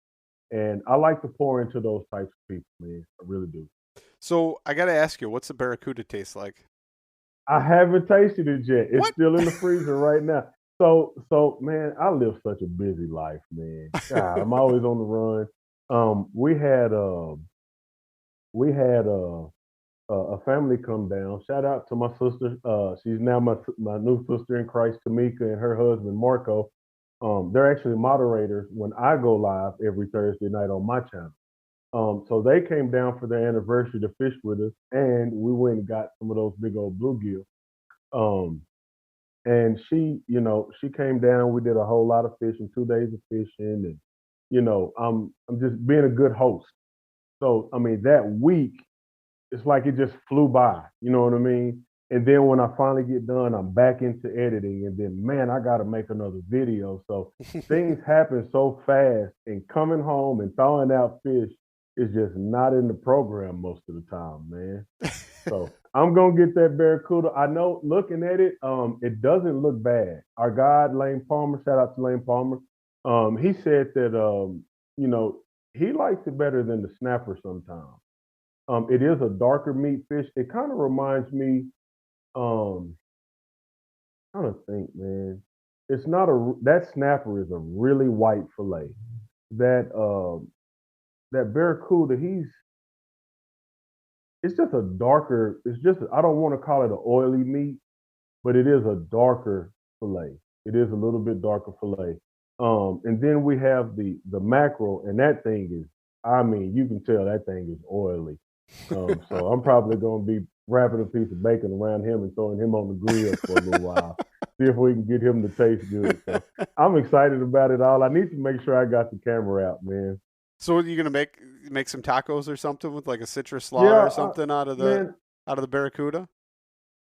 And I like to pour into those types of people, man. I really do. So I got to ask you, what's the barracuda taste like? I haven't tasted it yet. It's What? still in the freezer right now. So man, I live such a busy life, man. God, I'm always on the run. We had a family come down. Shout out to my sister. She's now my new sister in Christ, Tamika, and her husband Marco. They're actually moderators when I go live every Thursday night on my channel. So they came down for their anniversary to fish with us, and we went and got some of those big old bluegill. Um, and she came down. We did a whole lot of fishing, 2 days of fishing, and I'm just being a good host. So I mean, that week it's like it just flew by. You know what I mean? And then when I finally get done, I'm back into editing, and then man, I got to make another video. So things happen so fast, and coming home and throwing out fish is just not in the program most of the time, man. So I'm gonna get that barracuda. I know looking at it, it doesn't look bad. Our guy Lane Palmer, shout out to Lane Palmer. He said that you know, he likes it better than the snapper sometimes. It is a darker meat fish. It kind of reminds me, um, I'm trying to think, man. It's not that snapper is a really white fillet. That that barracuda, it's just a darker. It's just I don't want to call it an oily meat, but it is a darker fillet. It is a little bit darker fillet. And then we have the mackerel, and that thing is, I mean, you can tell that thing is oily. So I'm probably gonna be wrapping a piece of bacon around him and throwing him on the grill for a little while. See if we can get him to taste good. So I'm excited about it all. I need to make sure I got the camera out, man. So are you gonna make some tacos or something with like a citrus slaw Yeah, or something man. out of the barracuda?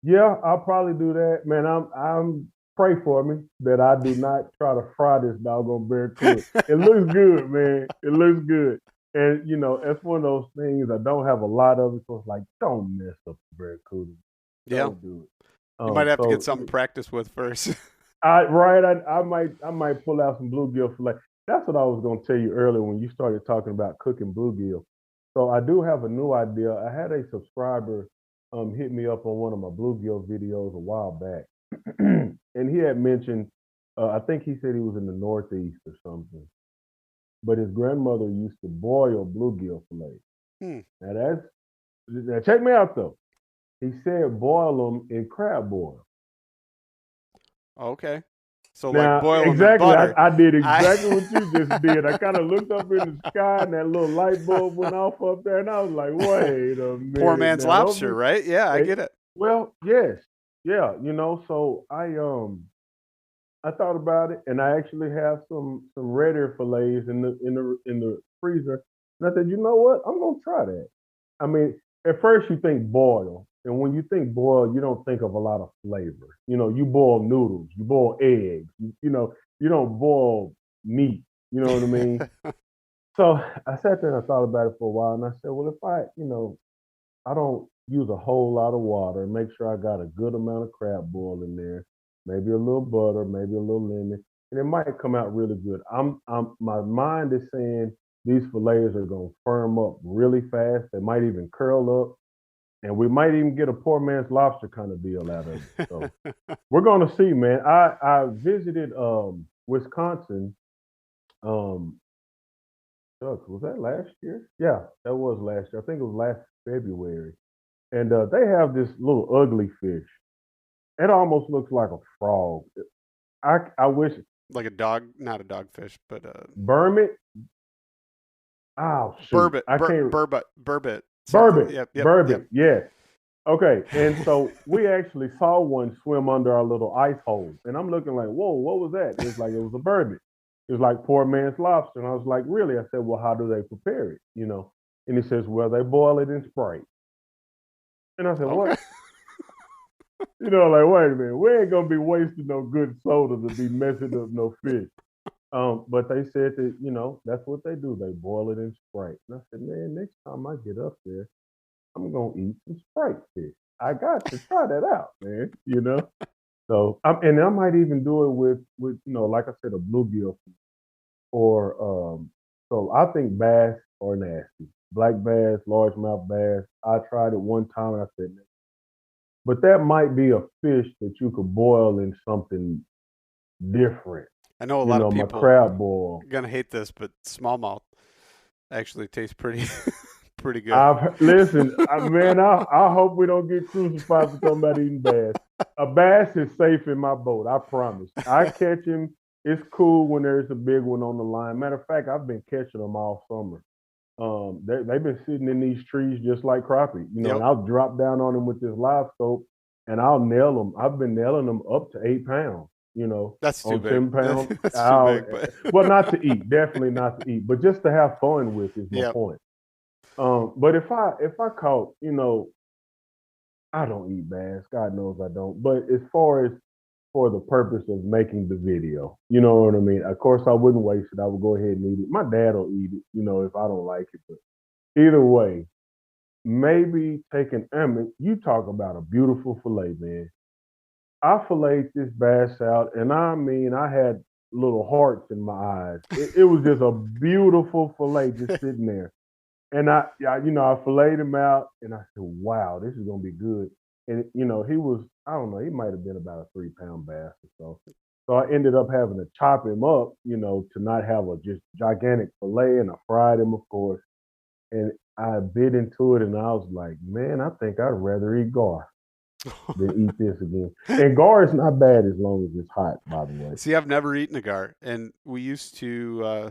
Yeah, I'll probably do that, man. I'm pray for me that I do not try to fry this doggone barracuda. It looks good, man. It looks good, and it's one of those things. I don't have a lot of it, so it's like don't mess up the barracuda. Yeah, Don't do it. you might have to get So something to practice with first. I might pull out some bluegill fillet. That's what I was gonna tell you earlier when you started talking about cooking bluegill. So I do have a new idea. I had a subscriber hit me up on one of my bluegill videos a while back, and he had mentioned, I think he said he was in the Northeast or something, but his grandmother used to boil bluegill fillet. Now check me out though. He said boil them in crab boil. Okay. So like Now, boil them in exactly, butter. I did exactly what you just did. I kind of looked up in the sky and that little light bulb went off up there, and I was like, wait a Poor minute man's now. Don't lobster, be, right? Yeah, I hey, get it. well, yes. Yeah, so I thought about it, and I actually have some redder fillets in the freezer. And I said, you know what? I'm gonna try that. I mean, at first you think boil, and when you think boil, you don't think of a lot of flavor. You boil noodles, you boil eggs, you don't boil meat. You know what I mean? So I sat there and I thought about it for a while, and I said, well, if I don't use a whole lot of water. Make sure I got a good amount of crab boil in there, maybe a little butter, maybe a little lemon, and it might come out really good. My mind is saying these fillets are gonna firm up really fast. They might even curl up, and we might even get a poor man's lobster kind of deal out of it. So we're gonna see, man. I visited Wisconsin. Um, was that last year? Yeah, that was last year. I think it was last February. And they have this little ugly fish. It almost looks like a frog. I wish Like a dog, not a dogfish, but Burmit. Oh shoot, burbot, I can't. burbot, something. Burbot, Yep, yep, burbot. yep. Yes. Okay. And so we actually saw one swim under our little ice hole, and I'm looking like, whoa, what was that? It's like it was a burbot. It was like poor man's lobster, and I was like, really? I said, well, how do they prepare it? And he says, well, they boil it in Sprite. And I said, Okay. what? Like, wait a minute, we ain't gonna be wasting no good soda to be messing up no fish. But they said that, that's what they do. They boil it in Sprite. And I said, man, next time I get up there, I'm gonna eat some Sprite fish. I got to try that out, man. So and I might even do it with like I said, a bluegill or so I think bass are nasty. Black bass, largemouth bass. I tried it one time and I said, but that might be a fish that you could boil in something different. I know a lot of My people crab boil. are gonna hate this, but smallmouth actually tastes pretty pretty good. Listen, man. I hope we don't get crucified for talking about eating bass. A bass is safe in my boat. I promise. I catch him. It's cool when there's a big one on the line. Matter of fact, I've been catching them all summer. They've been sitting in these trees just like crappie, Yep. and I'll drop down on them with this live scope and I'll nail them. I've been nailing them up to 8 pounds, That's too on big. 10 pounds. That's too big. But Well, not to eat, definitely not to eat, but just to have fun with is my yep. point. But if I caught, I don't eat bass. God knows I don't. But as far as for the purpose of making the video, you know what I mean? Of course, I wouldn't waste it. I would go ahead and eat it. My dad will eat it, if I don't like it. But either way, maybe you talk about a beautiful fillet, man. I filleted this bass out, and I mean, I had little hearts in my eyes. It was just a beautiful fillet just sitting there. And I filleted him out, and I said, "Wow, this is gonna be good." And he was, I don't know, he might have been about a 3 pound bass or so. So I ended up having to chop him up, to not have a just gigantic fillet, and I fried him, of course. And I bit into it, and I was like, "Man, I think I'd rather eat gar than eat this again." And gar is not bad as long as it's hot, by the way. See, I've never eaten a gar, and we used to.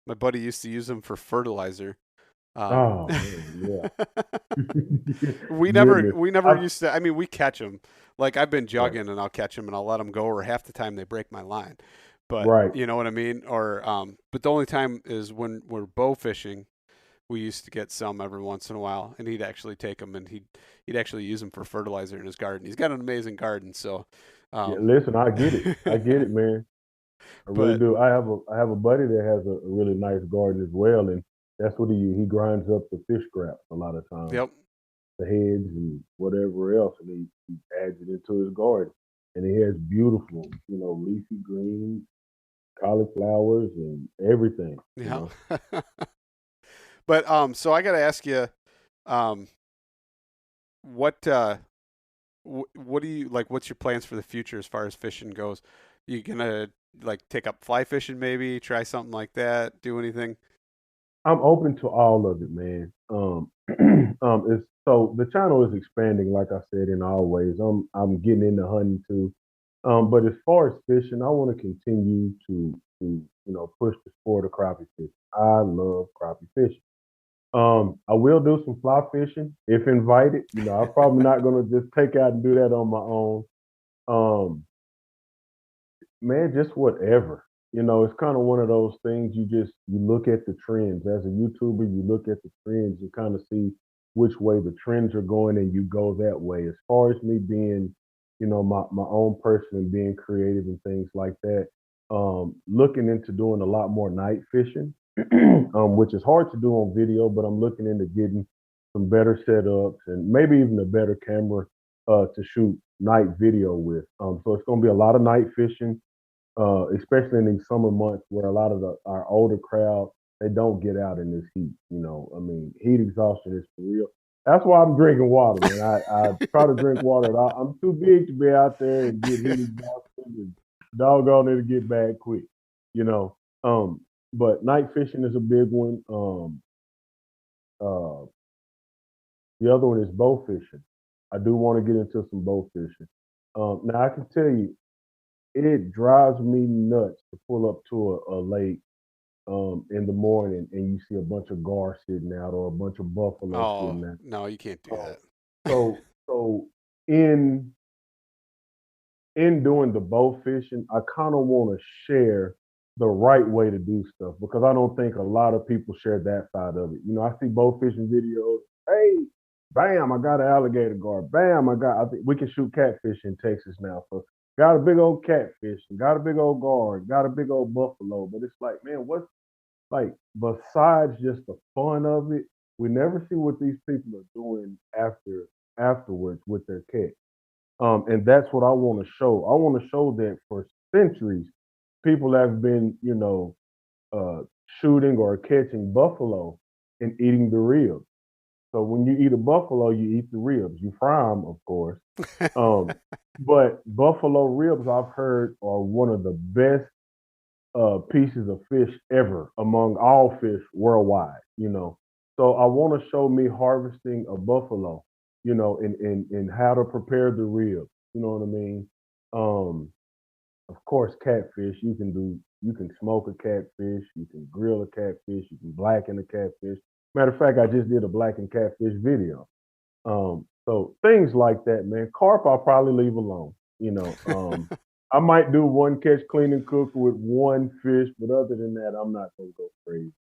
My buddy used to use them for fertilizer. Oh man, yeah. we Goodness. never used to. I mean, we catch them. Like I've been jogging and I'll catch them and I'll let them go, or half the time they break my line. But Right. you know what I mean? Or but the only time is when we're bow fishing. We used to get some every once in a while, and he'd actually take them and he'd actually use them for fertilizer in his garden. He's got an amazing garden, so. Yeah, listen, I get it, man. I really do. I have a buddy that has a really nice garden as well, and that's what he grinds up the fish scraps a lot of times. Yep. The heads and whatever else, and he adds it into his garden, and he has beautiful, leafy greens, cauliflowers, and everything. Yeah. But so I got to ask you, what do you like? What's your plans for the future as far as fishing goes? You gonna like take up fly fishing, maybe try something like that? Do anything? I'm open to all of it, man. It's so the channel is expanding, like I said, in all ways. I'm getting into hunting too. But as far as fishing, I want to continue to push the sport of crappie fishing. I love crappie fishing. I will do some fly fishing if invited. I'm probably not gonna just take out and do that on my own. Um, Man, just whatever. It's kind of one of those things you look at the trends. As a YouTuber, you look at the trends, you kind of see which way the trends are going and you go that way. As far as me being, my own person and being creative and things like that, looking into doing a lot more night fishing, which is hard to do on video, but I'm looking into getting some better setups and maybe even a better camera to shoot night video with. So it's going to be a lot of night fishing, especially in these summer months where a lot of our older crowd, they don't get out in this heat. I mean, heat exhaustion is for real. That's why I'm drinking water, man. I try to drink water. I'm too big to be out there and get heat exhaustion and doggone it'll get bad quick, you know. But night fishing is a big one. Uh, the other one is bow fishing. I do want to get into some bow fishing. Now I can tell you, it drives me nuts to pull up to a lake in the morning and you see a bunch of gar sitting out or a bunch of buffalo Oh, sitting out. no, you can't do Um, that. so in doing the bow fishing, I kind of want to share the right way to do stuff because I don't think a lot of people share that side of it. I see bow fishing videos. Hey, bam, I got an alligator gar. Bam, I think we can shoot catfish in Texas now. So got a big old catfish, and got a big old gar, got a big old buffalo. But it's like, man, what's like besides just the fun of it? We never see what these people are doing afterwards with their catch. And that's what I want to show. I want to show that for centuries, people have been, uh, shooting or catching buffalo and eating the ribs. So when you eat a buffalo, you eat the ribs. You fry them, of course. Um, but buffalo ribs, I've heard, are one of the best pieces of fish ever among all fish worldwide. So I want to show me harvesting a buffalo, and how to prepare the ribs. You know what I mean? Um, of course, catfish. You can smoke a catfish, you can grill a catfish, you can blacken a catfish. Matter of fact, I just did a blackened catfish video. So things like that, man. Carp, I'll probably leave alone. I might do one catch, clean, and cook with one fish, but other than that, I'm not gonna go crazy.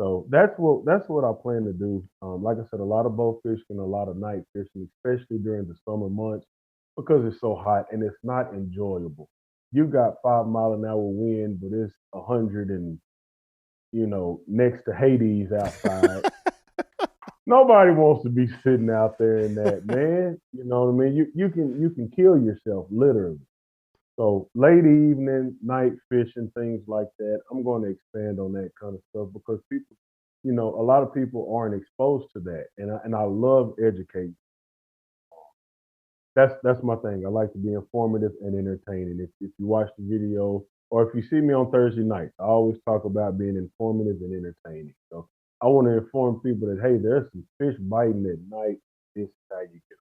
So that's what I plan to do. Like I said, a lot of bow fishing, a lot of night fishing, especially during the summer months because it's so hot and it's not enjoyable. You got 5 mile an hour wind, but it's 100 and next to Hades outside. Nobody wants to be sitting out there in that, man. You know what I mean? You can kill yourself literally. So late evening, night fishing, things like that. I'm going to expand on that kind of stuff because people, a lot of people aren't exposed to that, and I love educating. That's my thing. I like to be informative and entertaining. If you watch the video or if you see me on Thursday nights, I always talk about being informative and entertaining. So I want to inform people that hey, there's some fish biting at night. This is how you get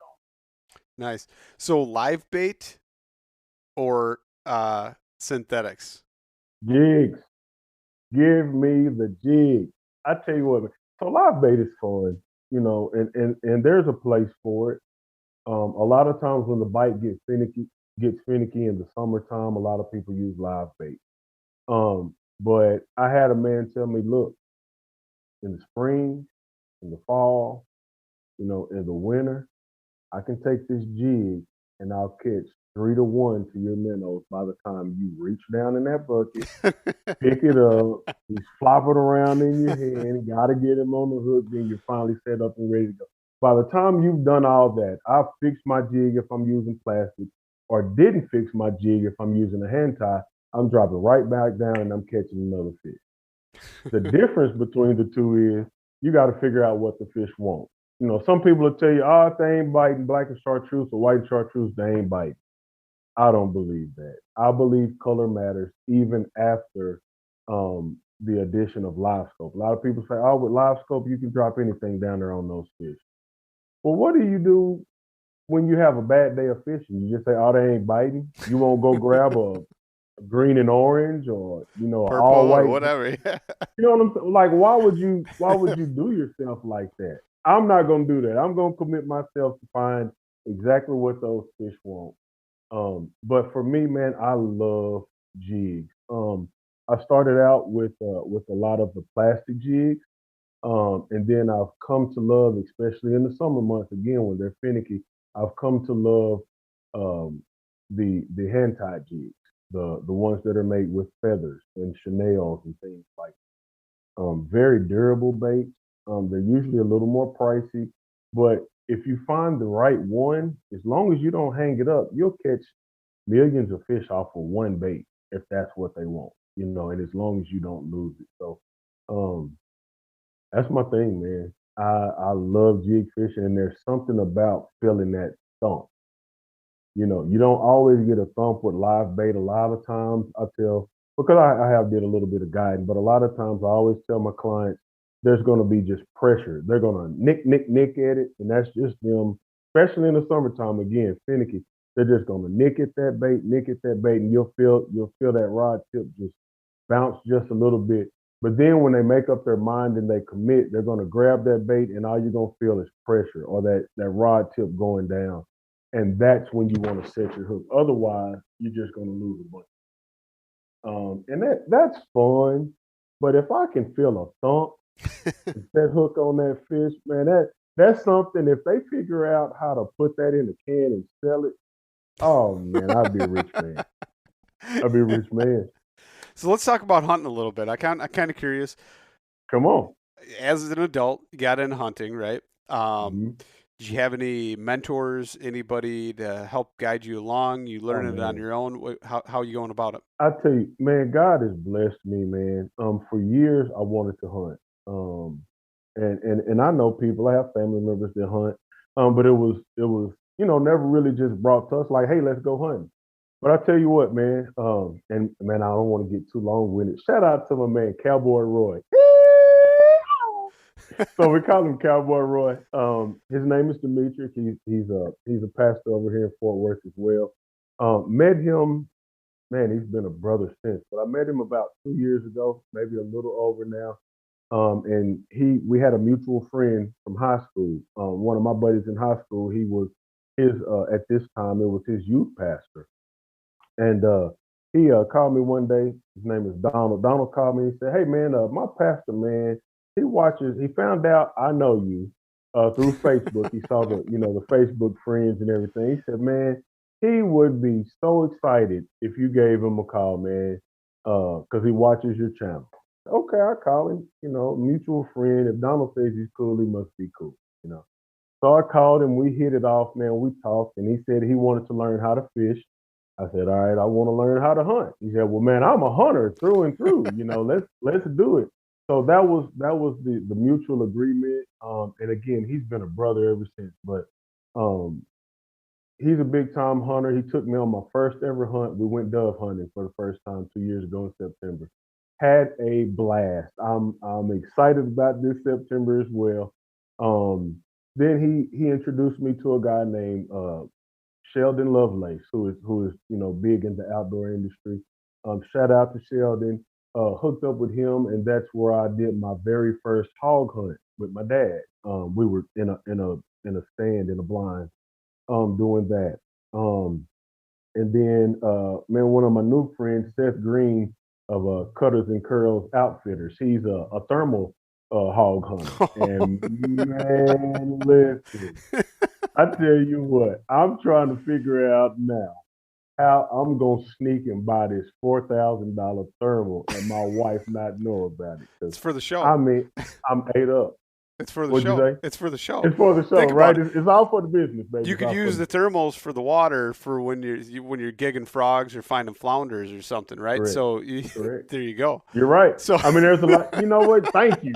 Nice. So live bait or synthetics? on. Jigs. Give me the jig. I tell you what, so live bait is fun, and there's a place for it. A lot of times when the bite gets finicky in the summertime, a lot of people use live bait. But I had a man tell me, look, in the spring, in the fall, in the winter, I can take this jig and I'll catch 3 to 1 to your minnows by the time you reach down in that bucket, pick it up, he's flopping around in your hand, got to get him on the hook, then you're finally set up and ready to go. By the time you've done all that, I've fixed my jig if I'm using plastic, or didn't fix my jig if I'm using a hand tie. I'm dropping right back down and I'm catching another fish. The difference between the two is you got to figure out what the fish want. Some people will tell you, oh, if they ain't biting black and chartreuse or white chartreuse, they ain't biting. I don't believe that. I believe color matters even after the addition of live scope. A lot of people say, "Oh, with live scope, you can drop anything down there on those fish." Well, what do you do when you have a bad day of fishing? You just say, "Oh, they ain't biting." You won't go grab a green and orange, or Purple all or white. whatever. You know what I'm saying? Like, why would you do yourself like that? I'm not gonna do that. I'm gonna commit myself to find exactly what those fish want. But for me, man, I love jigs. I started out with a lot of the plastic jigs, and then I've come to love, especially in the summer months, again when they're finicky. I've come to love um, the hand tied jigs, the ones that are made with feathers and chenelles and things like. Very durable baits. They're usually a little more pricey, but if you find the right one, as long as you don't hang it up, you'll catch millions of fish off of one bait if that's what they want, and as long as you don't lose it. So um, that's my thing, man. I love jig fishing, and there's something about feeling that thump. You don't always get a thump with live bait. A lot of times I tell, because I have did a little bit of guiding, but a lot of times I always tell my clients there's going to be just pressure. They're going to nick at it, and that's just them, especially in the summertime. Again, finicky. They're just going to nick at that bait, and you'll feel that rod tip just bounce just a little bit. But then when they make up their mind and they commit, they're going to grab that bait, and all you're going to feel is pressure or that rod tip going down. And that's when you want to set your hook. Otherwise, you're just going to lose a bunch. And that's fun. But if I can feel a thump, that hook on that fish, man, that's something. If they figure out how to put that in a can and sell it, oh man, I'd be a rich man. I'd be a rich man. So let's talk about hunting a little bit. I'm kind of curious. Come on. As an adult, you got into hunting, right? Mhm. Did you have any mentors, anybody to help guide you along? You Oh learn it on man. your own. How are you going about it? I tell you, man, God has blessed me, man. For years I wanted to hunt. And I know people, I have family members that hunt. But it was, never really just brought to us like, hey, let's go hunting. But I tell you what, man, and man, I don't want to get too long winded. Shout out to my man, Cowboy Roy. So we call him Cowboy Roy. His name is Demetrius. He's a pastor over here in Fort Worth as well. Met him, man. He's been a brother since, but I met him about 2 years ago, maybe a little over now. And we had a mutual friend from high school. One of my buddies in high school, he was his at this time it was his youth pastor. And he called me one day. His name is Donald. Donald called me and said, "Hey man, my pastor man, he watches. He found out I know you through Facebook. He saw the Facebook friends and everything. He said, man, he would be so excited if you gave him a call, man, because he watches your channel." Okay, I call him. Mutual friend. If Donald says he's cool, he must be cool. You know. So I called him. We hit it off, man. We talked, and he said he wanted to learn how to fish. I said, all right, I want to learn how to hunt. He said, well, man, I'm a hunter through and through. Let's do it. So that was the mutual agreement. And again, he's been a brother ever since. But um, he's a big time hunter. He took me on my first ever hunt. We went dove hunting for the first time 2 years ago in September. Had a blast. I'm excited about this September as well. Um, then he introduced me to a guy named Sheldon Lovelace, who is big in the outdoor industry. Shout out to Sheldon. Hooked up with him, and that's where I did my very first hog hunt with my dad. We were in a stand in a blind, doing that. And then, man, one of my new friends, Seth Green of Cutters and Curls Outfitters, he's a thermal hog hunter. And man, listen, I tell you what, I'm trying to figure out now how I'm gonna sneak and buy this $4,000 thermal and my wife not know about it. Because It's for the show. I mean, I'm ate up. It's for the What'd you show. say? It's for the show. It's for the show, Think about right? it. It's all for the business, baby. You It's could all for use the the thermals for the water for when you're gigging frogs or finding flounders or something, right? correct, So correct. there you go. You're right. So I mean, there's a lot. You know what? Thank you,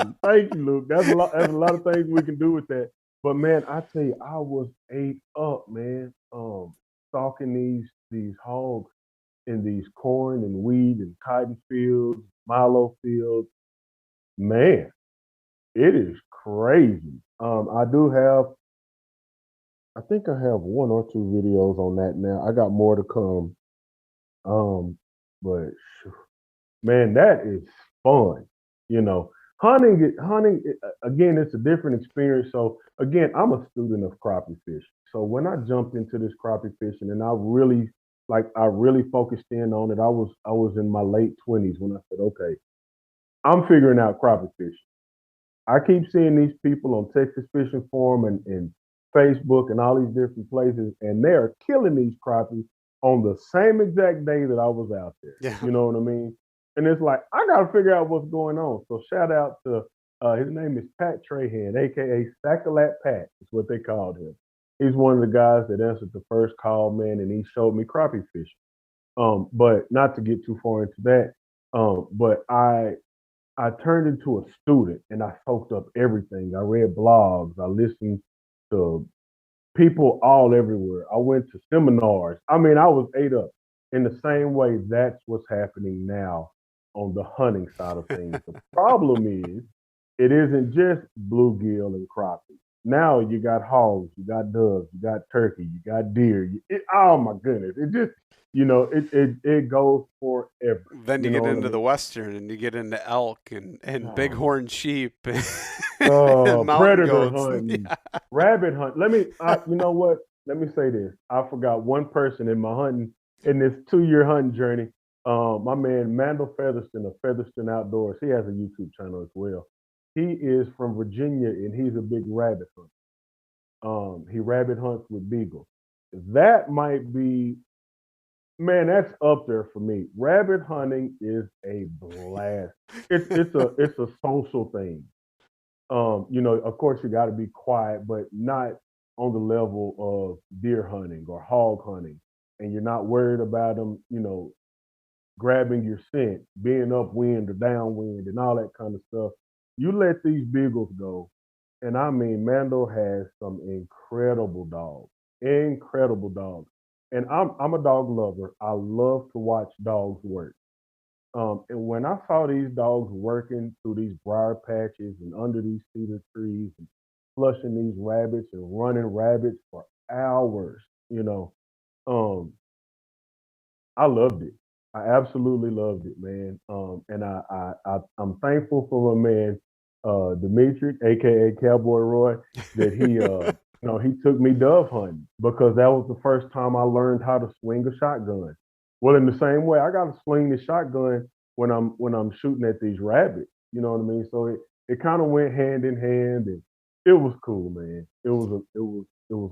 Luke. That's a lot. There's a lot of things we can do with that. But man, I tell you, I was ate up, man. Stalking these hogs in these corn and wheat and cotton fields, Milo fields. Man, it is crazy. I think I have one or two videos on that now. I got more to come. Um, but man, that is fun. You know, hunting again, it's a different experience. So again, I'm a student of crappie fishing. So when I jumped into this crappie fishing, and I really focused in on it. I was in my late 20s when I said, okay, I'm figuring out crappie fishing. I keep seeing these people on Texas Fishing Forum and Facebook and all these different places, and they are killing these crappies on the same exact day that I was out there. Yeah. You know what I mean? And it's like I got to figure out what's going on. So shout out to his name is Pat Trahan, aka Sacalat Pat, is what they called him. He's one of the guys that answered the first call, man, and he showed me crappie fishing. But not to get too far into that. But I turned into a student and I soaked up everything. I read blogs. I listened to people all everywhere. I went to seminars. I mean, I was ate up. In the same way, that's what's happening now on the hunting side of things. The problem is, it isn't just bluegill and crappie. Now you got hogs, you got doves, you got turkey, you got deer. Oh my goodness! It just it goes forever. Then you You know get what I into the mean? western, and you get into elk and Oh, bighorn sheep and mountain predator goats. hunting, Yeah. rabbit hunt. You know what? Let me say this. I forgot one person in this 2 year hunting journey. My man Mandel Featherston of Featherston Outdoors. He has a YouTube channel as well. He is from Virginia and he's a big rabbit hunter. He rabbit hunts with beagles. That might be, man, that's up there for me. Rabbit hunting is a blast. It's a social thing. Of course, you got to be quiet, but not on the level of deer hunting or hog hunting. And you're not worried about them, grabbing your scent, being upwind or downwind, and all that kind of stuff. You let these beagles go, and I mean, Mando has some incredible dogs. And I'm a dog lover. I love to watch dogs work. And when I saw these dogs working through these briar patches and under these cedar trees and flushing these rabbits and running rabbits for hours, um, I loved it. I absolutely loved it, man. And I'm thankful for my man, Dimitri, aka Cowboy Roy, that he took me dove hunting because that was the first time I learned how to swing a shotgun. Well, in the same way, I got to swing the shotgun when I'm shooting at these rabbits. You know what I mean? So it kind of went hand in hand, and it was cool, man. It was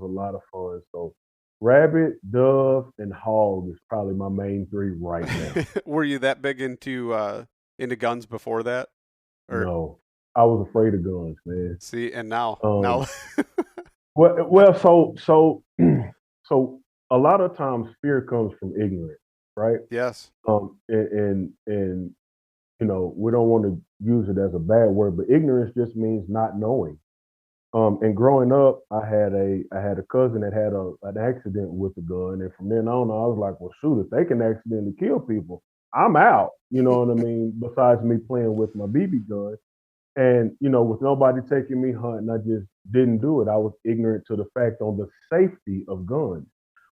a lot of fun. So rabbit, dove, and hog is probably my main three right now. Were you that big into guns before that? Or No, I was afraid of guns, man. see, and now Um, so so a lot of times fear comes from ignorance, right? yes. And we don't want to use it as a bad word, but ignorance just means not knowing. And growing up, I had a cousin that had an accident with a gun, and from then on, I was like, well, shoot, if they can accidentally kill people, I'm out. You know what I mean? Besides me playing with my BB gun, and with nobody taking me hunting, I just didn't do it. I was ignorant to the fact on the safety of guns.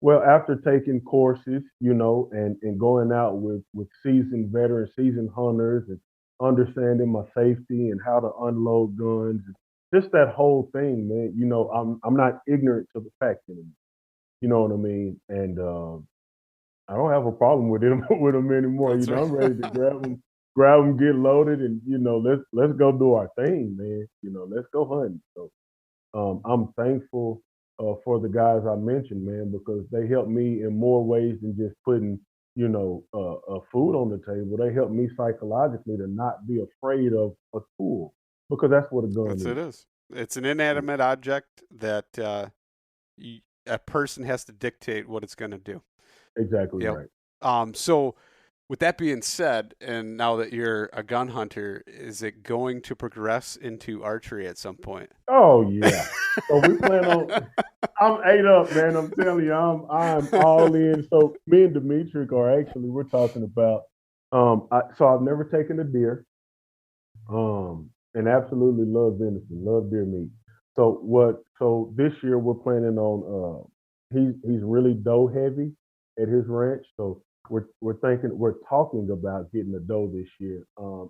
Well, after taking courses, and going out with seasoned veterans, seasoned hunters, and understanding my safety and how to unload guns, just that whole thing, man. I'm not ignorant to the fact anymore. You know what I mean? And I don't have a problem with them with them anymore. That's right. I'm ready to grab them, get loaded, and let's go do our thing, man. Let's go hunting. So I'm thankful for the guys I mentioned, man, because they helped me in more ways than just putting food on the table. They helped me psychologically to not be afraid of a tool because that's what a gun That's it is. is. It's an inanimate object that a person has to dictate what it's going to do. Exactly Yep. right. So with that being said, and now that you're a gun hunter, is it going to progress into archery at some point? Oh yeah. So we plan on. I'm ate up, man. I'm telling you, I'm all in. So me and Dimitri we're talking about So I've never taken a deer. And absolutely love venison, love deer meat. So this year we're planning on. He's really doe heavy at his ranch, so we're talking about getting a doe this year,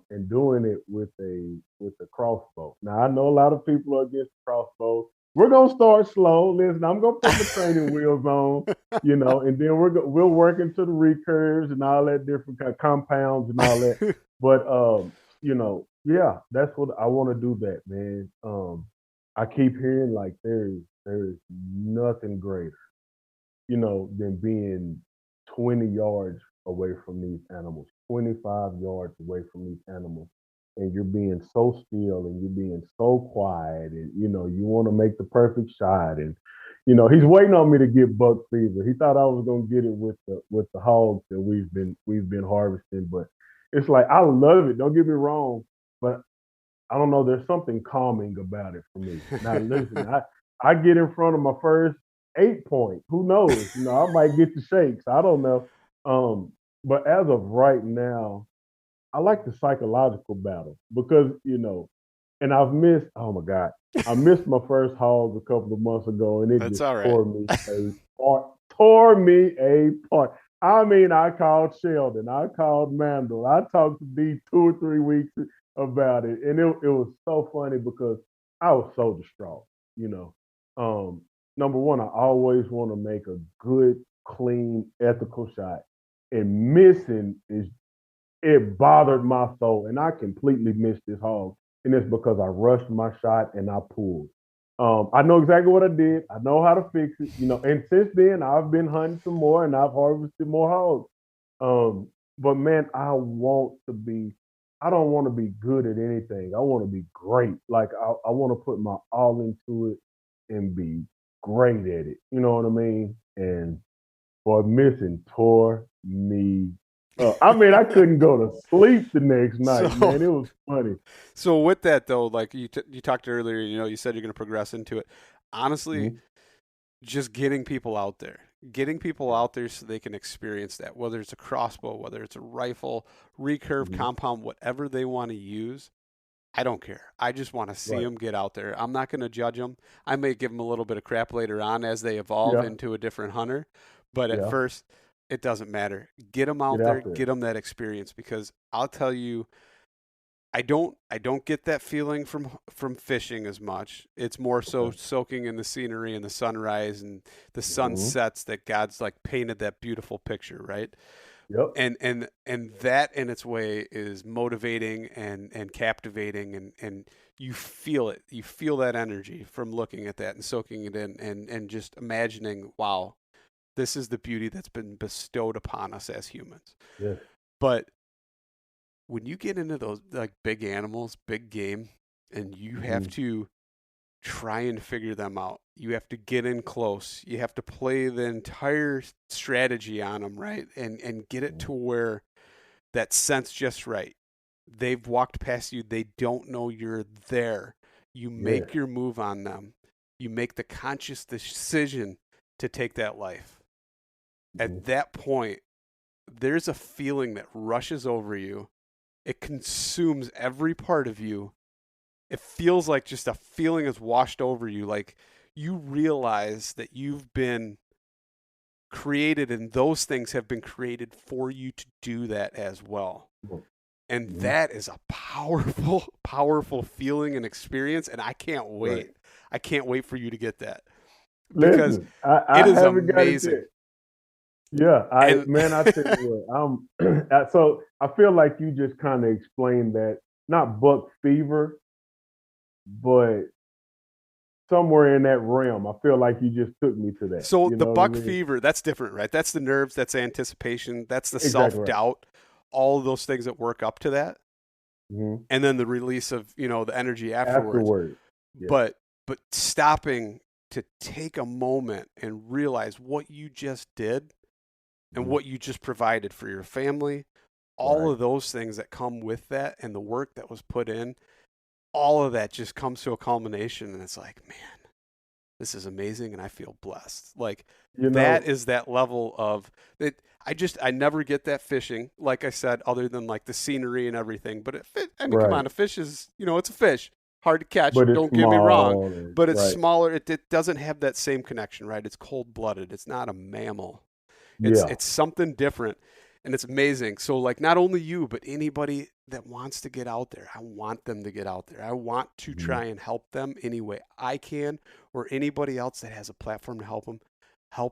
and doing it with a crossbow. Now I know a lot of people are against crossbow. We're gonna start slow. Listen, I'm gonna put my training wheels on, and then we'll work into the recurves and all that different kind of compounds and all that. But yeah, that's what I want to do. That man. I keep hearing like there is nothing greater, than being 20 yards away from these animals, 25 yards away from these animals, and you're being so still and you're being so quiet, and you want to make the perfect shot, and he's waiting on me to get buck fever. He thought I was gonna get it with the hogs that we've been harvesting, but it's like I love it. Don't get me wrong, but I don't know. There's something calming about it for me. Now, listen, I get in front of my first 8 point. Who knows? I might get the shakes. I don't know. But as of right now, I like the psychological battle because and I've missed. Oh my God, I missed my first hog a couple of months ago, and it That's just all right. tore me apart. Tore me apart. I mean, I called Sheldon. I called Mandel. I talked to D 2 or 3 weeks about it, and it was so funny because I was so distraught. You know, number one, I always want to make a good, clean, ethical shot, and missing is it bothered my soul, and I completely missed this hog, and it's because I rushed my shot and I pulled. I know exactly what I did. I know how to fix it, And since then, I've been hunting some more, and I've harvested more hogs. But man, I don't want to be good at anything. I want to be great. Like I want to put my all into it and be great at it. You know what I mean? And boy, missing tore me up. I mean, I couldn't go to sleep the next night, man. It was funny. So with that though, like you talked earlier, you said you're going to progress into it. Honestly, Mm-hmm. just getting people out there so they can experience that, whether it's a crossbow, whether it's a rifle, recurve, Mm-hmm. compound, whatever they want to use. I don't care. I just want to see Right. them get out there. I'm not going to judge them. I may give them a little bit of crap later on as they evolve Yeah. into a different hunter, but at Yeah. first, it doesn't matter. Get them Get out there, out there. get them that experience, because I'll tell you, I don't get that feeling from fishing as much. It's more so Okay. soaking in the scenery and the sunrise and the Mm-hmm. sunsets that God's like painted that beautiful picture, right? Yep. And that in its way is motivating and captivating, and you feel it. You feel that energy from looking at that and soaking it in, and just imagining, wow, this is the beauty that's been bestowed upon us as humans. Yes. But when you get into those like big animals, big game, and you have Mm-hmm. to try and figure them out, you have to get in close. You have to play the entire strategy on them, right? And get it to where that sense just right. They've walked past you. They don't know you're there. You Yes. make your move on them. You make the conscious decision to take that life. Mm-hmm. At that point, there's a feeling that rushes over you. It consumes every part of you. It feels like just a feeling has washed over you. Like you realize that you've been created and those things have been created for you to do that as well. And Mm-hmm. that is a powerful, powerful feeling and experience. And I can't Right. wait. I can't wait for you to get that because Listen, I, it I is haven't got it amazing. yet. Yeah, And I tell you what, so I feel like you just kind of explained that, not buck fever, but somewhere in that realm. I feel like you just took me to that. so You the know what I buck mean? fever, that's different, right? That's the nerves, that's anticipation, that's the Exactly self right. doubt, all of those things that work up to that. Mm-hmm. And then the release of, the energy afterwards. Afterward, yeah. But stopping to take a moment and realize what you just did and Mm-hmm. what you just provided for your family, all Right. of those things that come with that and the work that was put in, all of that just comes to a culmination. And it's like, man, this is amazing and I feel blessed. Like You that know, is that level of it. I never get that fishing, like I said, other than like the scenery and everything. But I mean, come right. on, a fish is, it's a fish, hard to catch. But it's Don't get me wrong, small and but it's right. smaller. It doesn't have that same connection, right? It's cold blooded. It's not a mammal. It's Yeah. it's something different, and it's amazing. So like not only you, but anybody that wants to get out there, I want them to get out there. I want to Mhm. try and help them any way I can, or anybody else that has a platform to help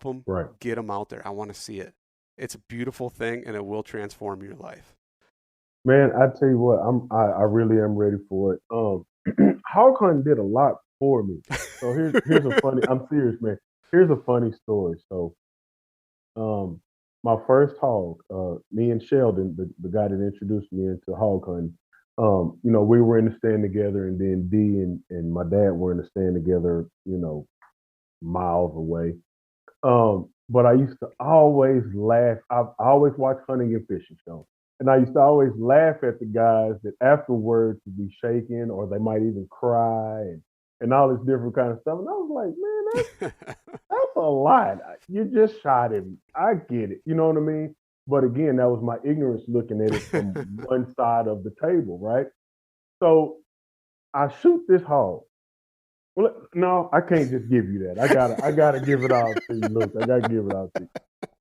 them Right. get them out there. I want to see it. It's a beautiful thing, and it will transform your life. Man, I tell you what, I really am ready for it. Hog hunting did a lot for me. So here's a funny. I'm serious, man. Here's a funny story. So um, my first hog, me and Sheldon, the guy that introduced me into hog hunting, we were in the stand together, and then D and my dad were in the stand together, miles away. But I used to always laugh. I always watched hunting and fishing shows. And I used to always laugh at the guys that afterwards would be shaking or they might even cry and all this different kind of stuff. And I was like, man, that's a lot. You just shot him. I get it. You know what I mean? But again, that was my ignorance looking at it from one side of the table, right? So I shoot this hog. Well, no, I can't just give you that. I gotta give it all to you, Luke. I gotta give it all to you.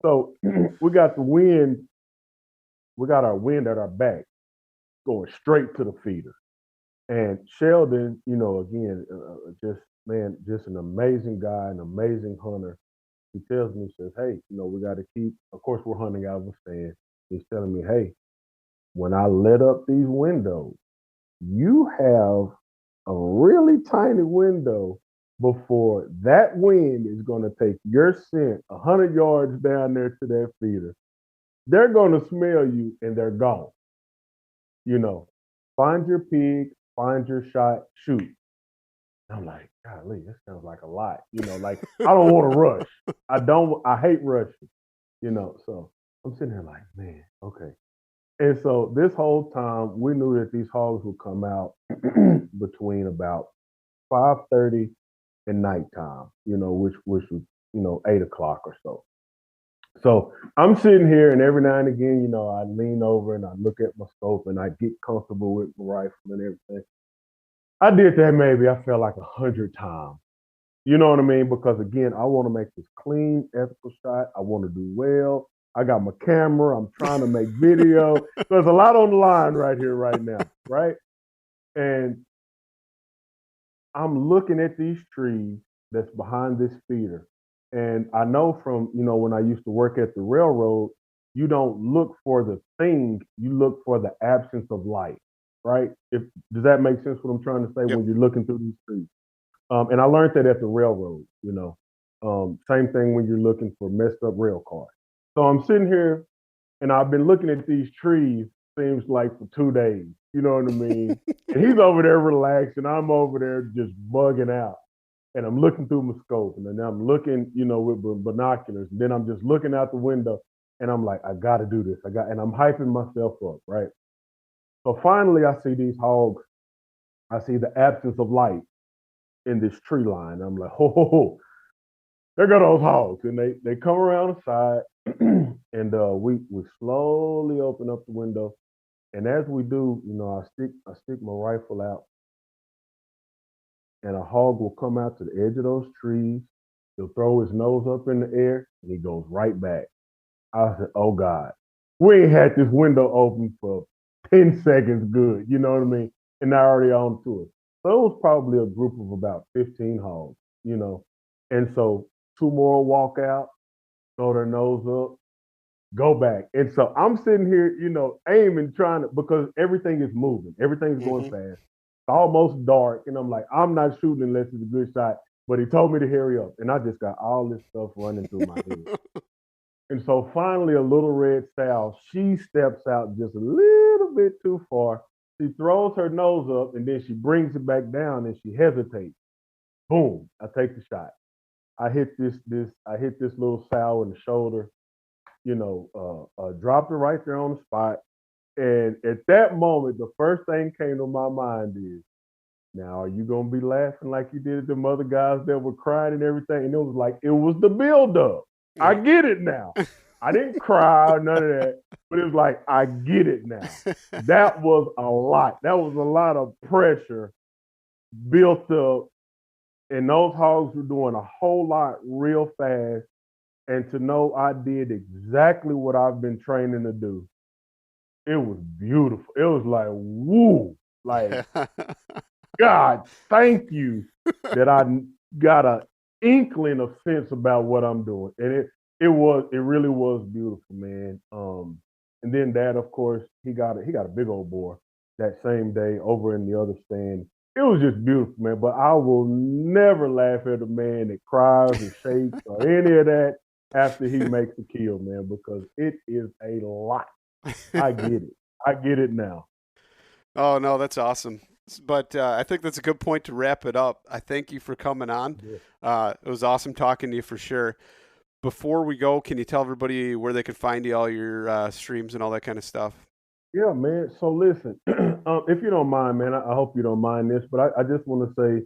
So we got the wind. We got our wind at our back, going straight to the feeder. And Sheldon, again, just man, just an amazing guy, an amazing hunter. He tells me, he says, "Hey, we got to keep." Of course, we're hunting out of a stand. He's telling me, "Hey, when I let up these windows, you have a really tiny window before that wind is going to take your scent 100 yards down there to that feeder. They're going to smell you and they're gone. You know, find your pig, find your shot, shoot." I'm like, golly, this sounds like a lot. Like I don't want to rush. I hate rushing, So I'm sitting here like, man, okay. And so this whole time we knew that these hogs would come out between about 5:30 and nighttime, which was, 8 o'clock or so. So I'm sitting here, and every now and again, I lean over and I look at my scope and I get comfortable with my rifle and everything. I did that maybe I felt like 100 times. You know what I mean? Because again, I want to make this clean, ethical shot. I want to do well. I got my camera. I'm trying to make video. There's a lot on the line right here, right now, right? And I'm looking at these trees that's behind this feeder. And I know from, when I used to work at the railroad, you don't look for the thing, you look for the absence of light, right? Does that make sense what I'm trying to say Yep. when you're looking through these trees? And I learned that at the railroad, Same thing when you're looking for messed up rail cars. So I'm sitting here and I've been looking at these trees, seems like for 2 days. You know what I mean? And he's over there relaxed, and I'm over there just bugging out. And I'm looking through my scope, and then I'm looking, with binoculars. And then I'm just looking out the window, and I'm like, I got to do this. And I'm hyping myself up, right? So finally, I see these hogs. I see the absence of light in this tree line. I'm like, ho, there go those hogs, and they come around the side, and we slowly open up the window, and as we do, I stick my rifle out, and a hog will come out to the edge of those trees. He'll throw his nose up in the air, and he goes right back. I said, "Oh God, we ain't had this window open for 10 seconds, good. You know what I mean?" And they're already on to it. So it was probably a group of about 15 hogs, and so two more walk out, throw their nose up, go back. And so I'm sitting here, aiming, trying to, because everything is moving, everything's going Mm-hmm. fast. It's almost dark. And I'm like, I'm not shooting unless it's a good shot. But he told me to hurry up. And I just got all this stuff running through my head. And so finally, a little red sow, she steps out just a little bit too far. She throws her nose up and then she brings it back down and she hesitates. Boom, I take the shot. I hit this little sow in the shoulder, dropped her right there on the spot. And at that moment, the first thing came to my mind is, Now, are you going to be laughing like you did at them other guys that were crying and everything? And it was like, it was the build-up. I get it now. I didn't cry or none of that, but it was like, I get it now. That was a lot. That was a lot of pressure built up, and those hogs were doing a whole lot real fast. And to know I did exactly what I've been training to do, it was beautiful. It was like, woo, like, God, thank you that I got an inkling of sense about what I'm doing. And it really was beautiful, man. And then Dad, of course, he got a big old boar that same day over in the other stand. It was just beautiful, man. But I will never laugh at a man that cries or shakes or any of that after he makes a kill, man, because it is a lot. I get it. I get it now. Oh, no, that's awesome. But I think that's a good point to wrap it up. I thank you for coming on. Yeah. It was awesome talking to you for sure. Before we go, can you tell everybody where they can find you, all your streams and all that kind of stuff? Yeah, man. So listen, if you don't mind, man, I hope you don't mind this, but I just want to say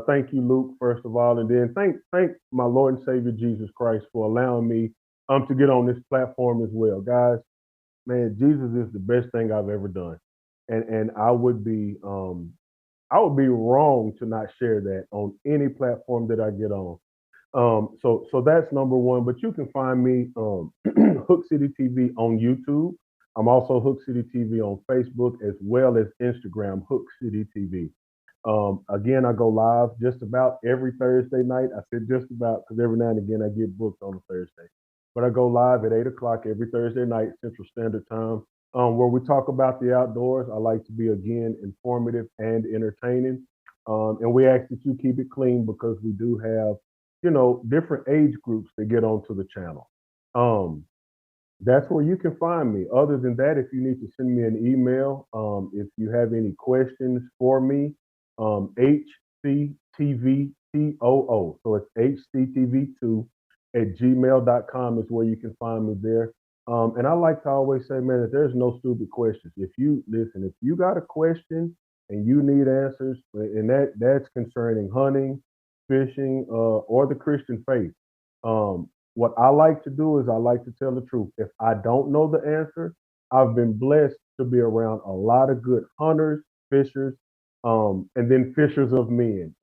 thank you, Luke, first of all, and then thank my Lord and Savior Jesus Christ for allowing me to get on this platform as well. Guys, man, Jesus is the best thing I've ever done. And I would be wrong to not share that on any platform that I get on. So that's number one. But you can find me Hook City TV on YouTube. I'm also Hook City TV on Facebook as well as Instagram, Hook City TV. Again, I go live just about every Thursday night. I said just about because every now and again I get booked on a Thursday. But I go live at 8 o'clock every Thursday night, Central Standard Time, where we talk about the outdoors. I like to be, again, informative and entertaining. And we ask that you keep it clean because we do have, different age groups that get onto the channel. That's where you can find me. Other than that, if you need to send me an email, if you have any questions for me, HCTVTOO. So it's HCTV2@gmail.com is where you can find me there. And I like to always say, man, that there's no stupid questions. If you got a question and you need answers, and that's concerning hunting, fishing, or the Christian faith, what I like to do is I like to tell the truth. If I don't know the answer, I've been blessed to be around a lot of good hunters, fishers, and then fishers of men,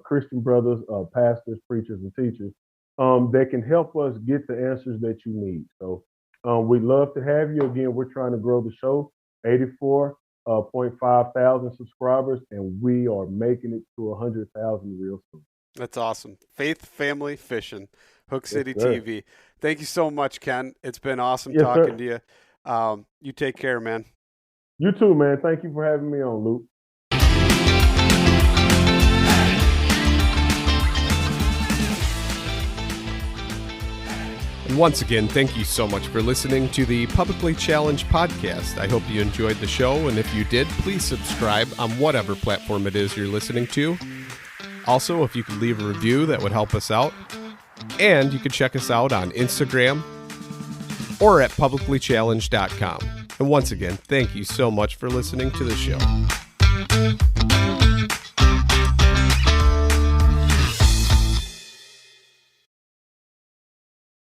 Christian brothers, pastors, preachers, and teachers that can help us get the answers that you need. So we'd love to have you. Again, we're trying to grow the show, 84.5 thousand subscribers, and we are making it to 100,000 real soon. That's awesome. Faith Family Fishing, Hook City TV. Thank you so much, Ken. It's been awesome talking to you. You take care, man. You too, man. Thank you for having me on, Luke. And once again, thank you so much for listening to the Publicly Challenged podcast. I hope you enjoyed the show, and if you did, please subscribe on whatever platform it is you're listening to. Also, if you could leave a review, that would help us out. And you can check us out on Instagram or at publiclychallenged.com. And once again, thank you so much for listening to the show.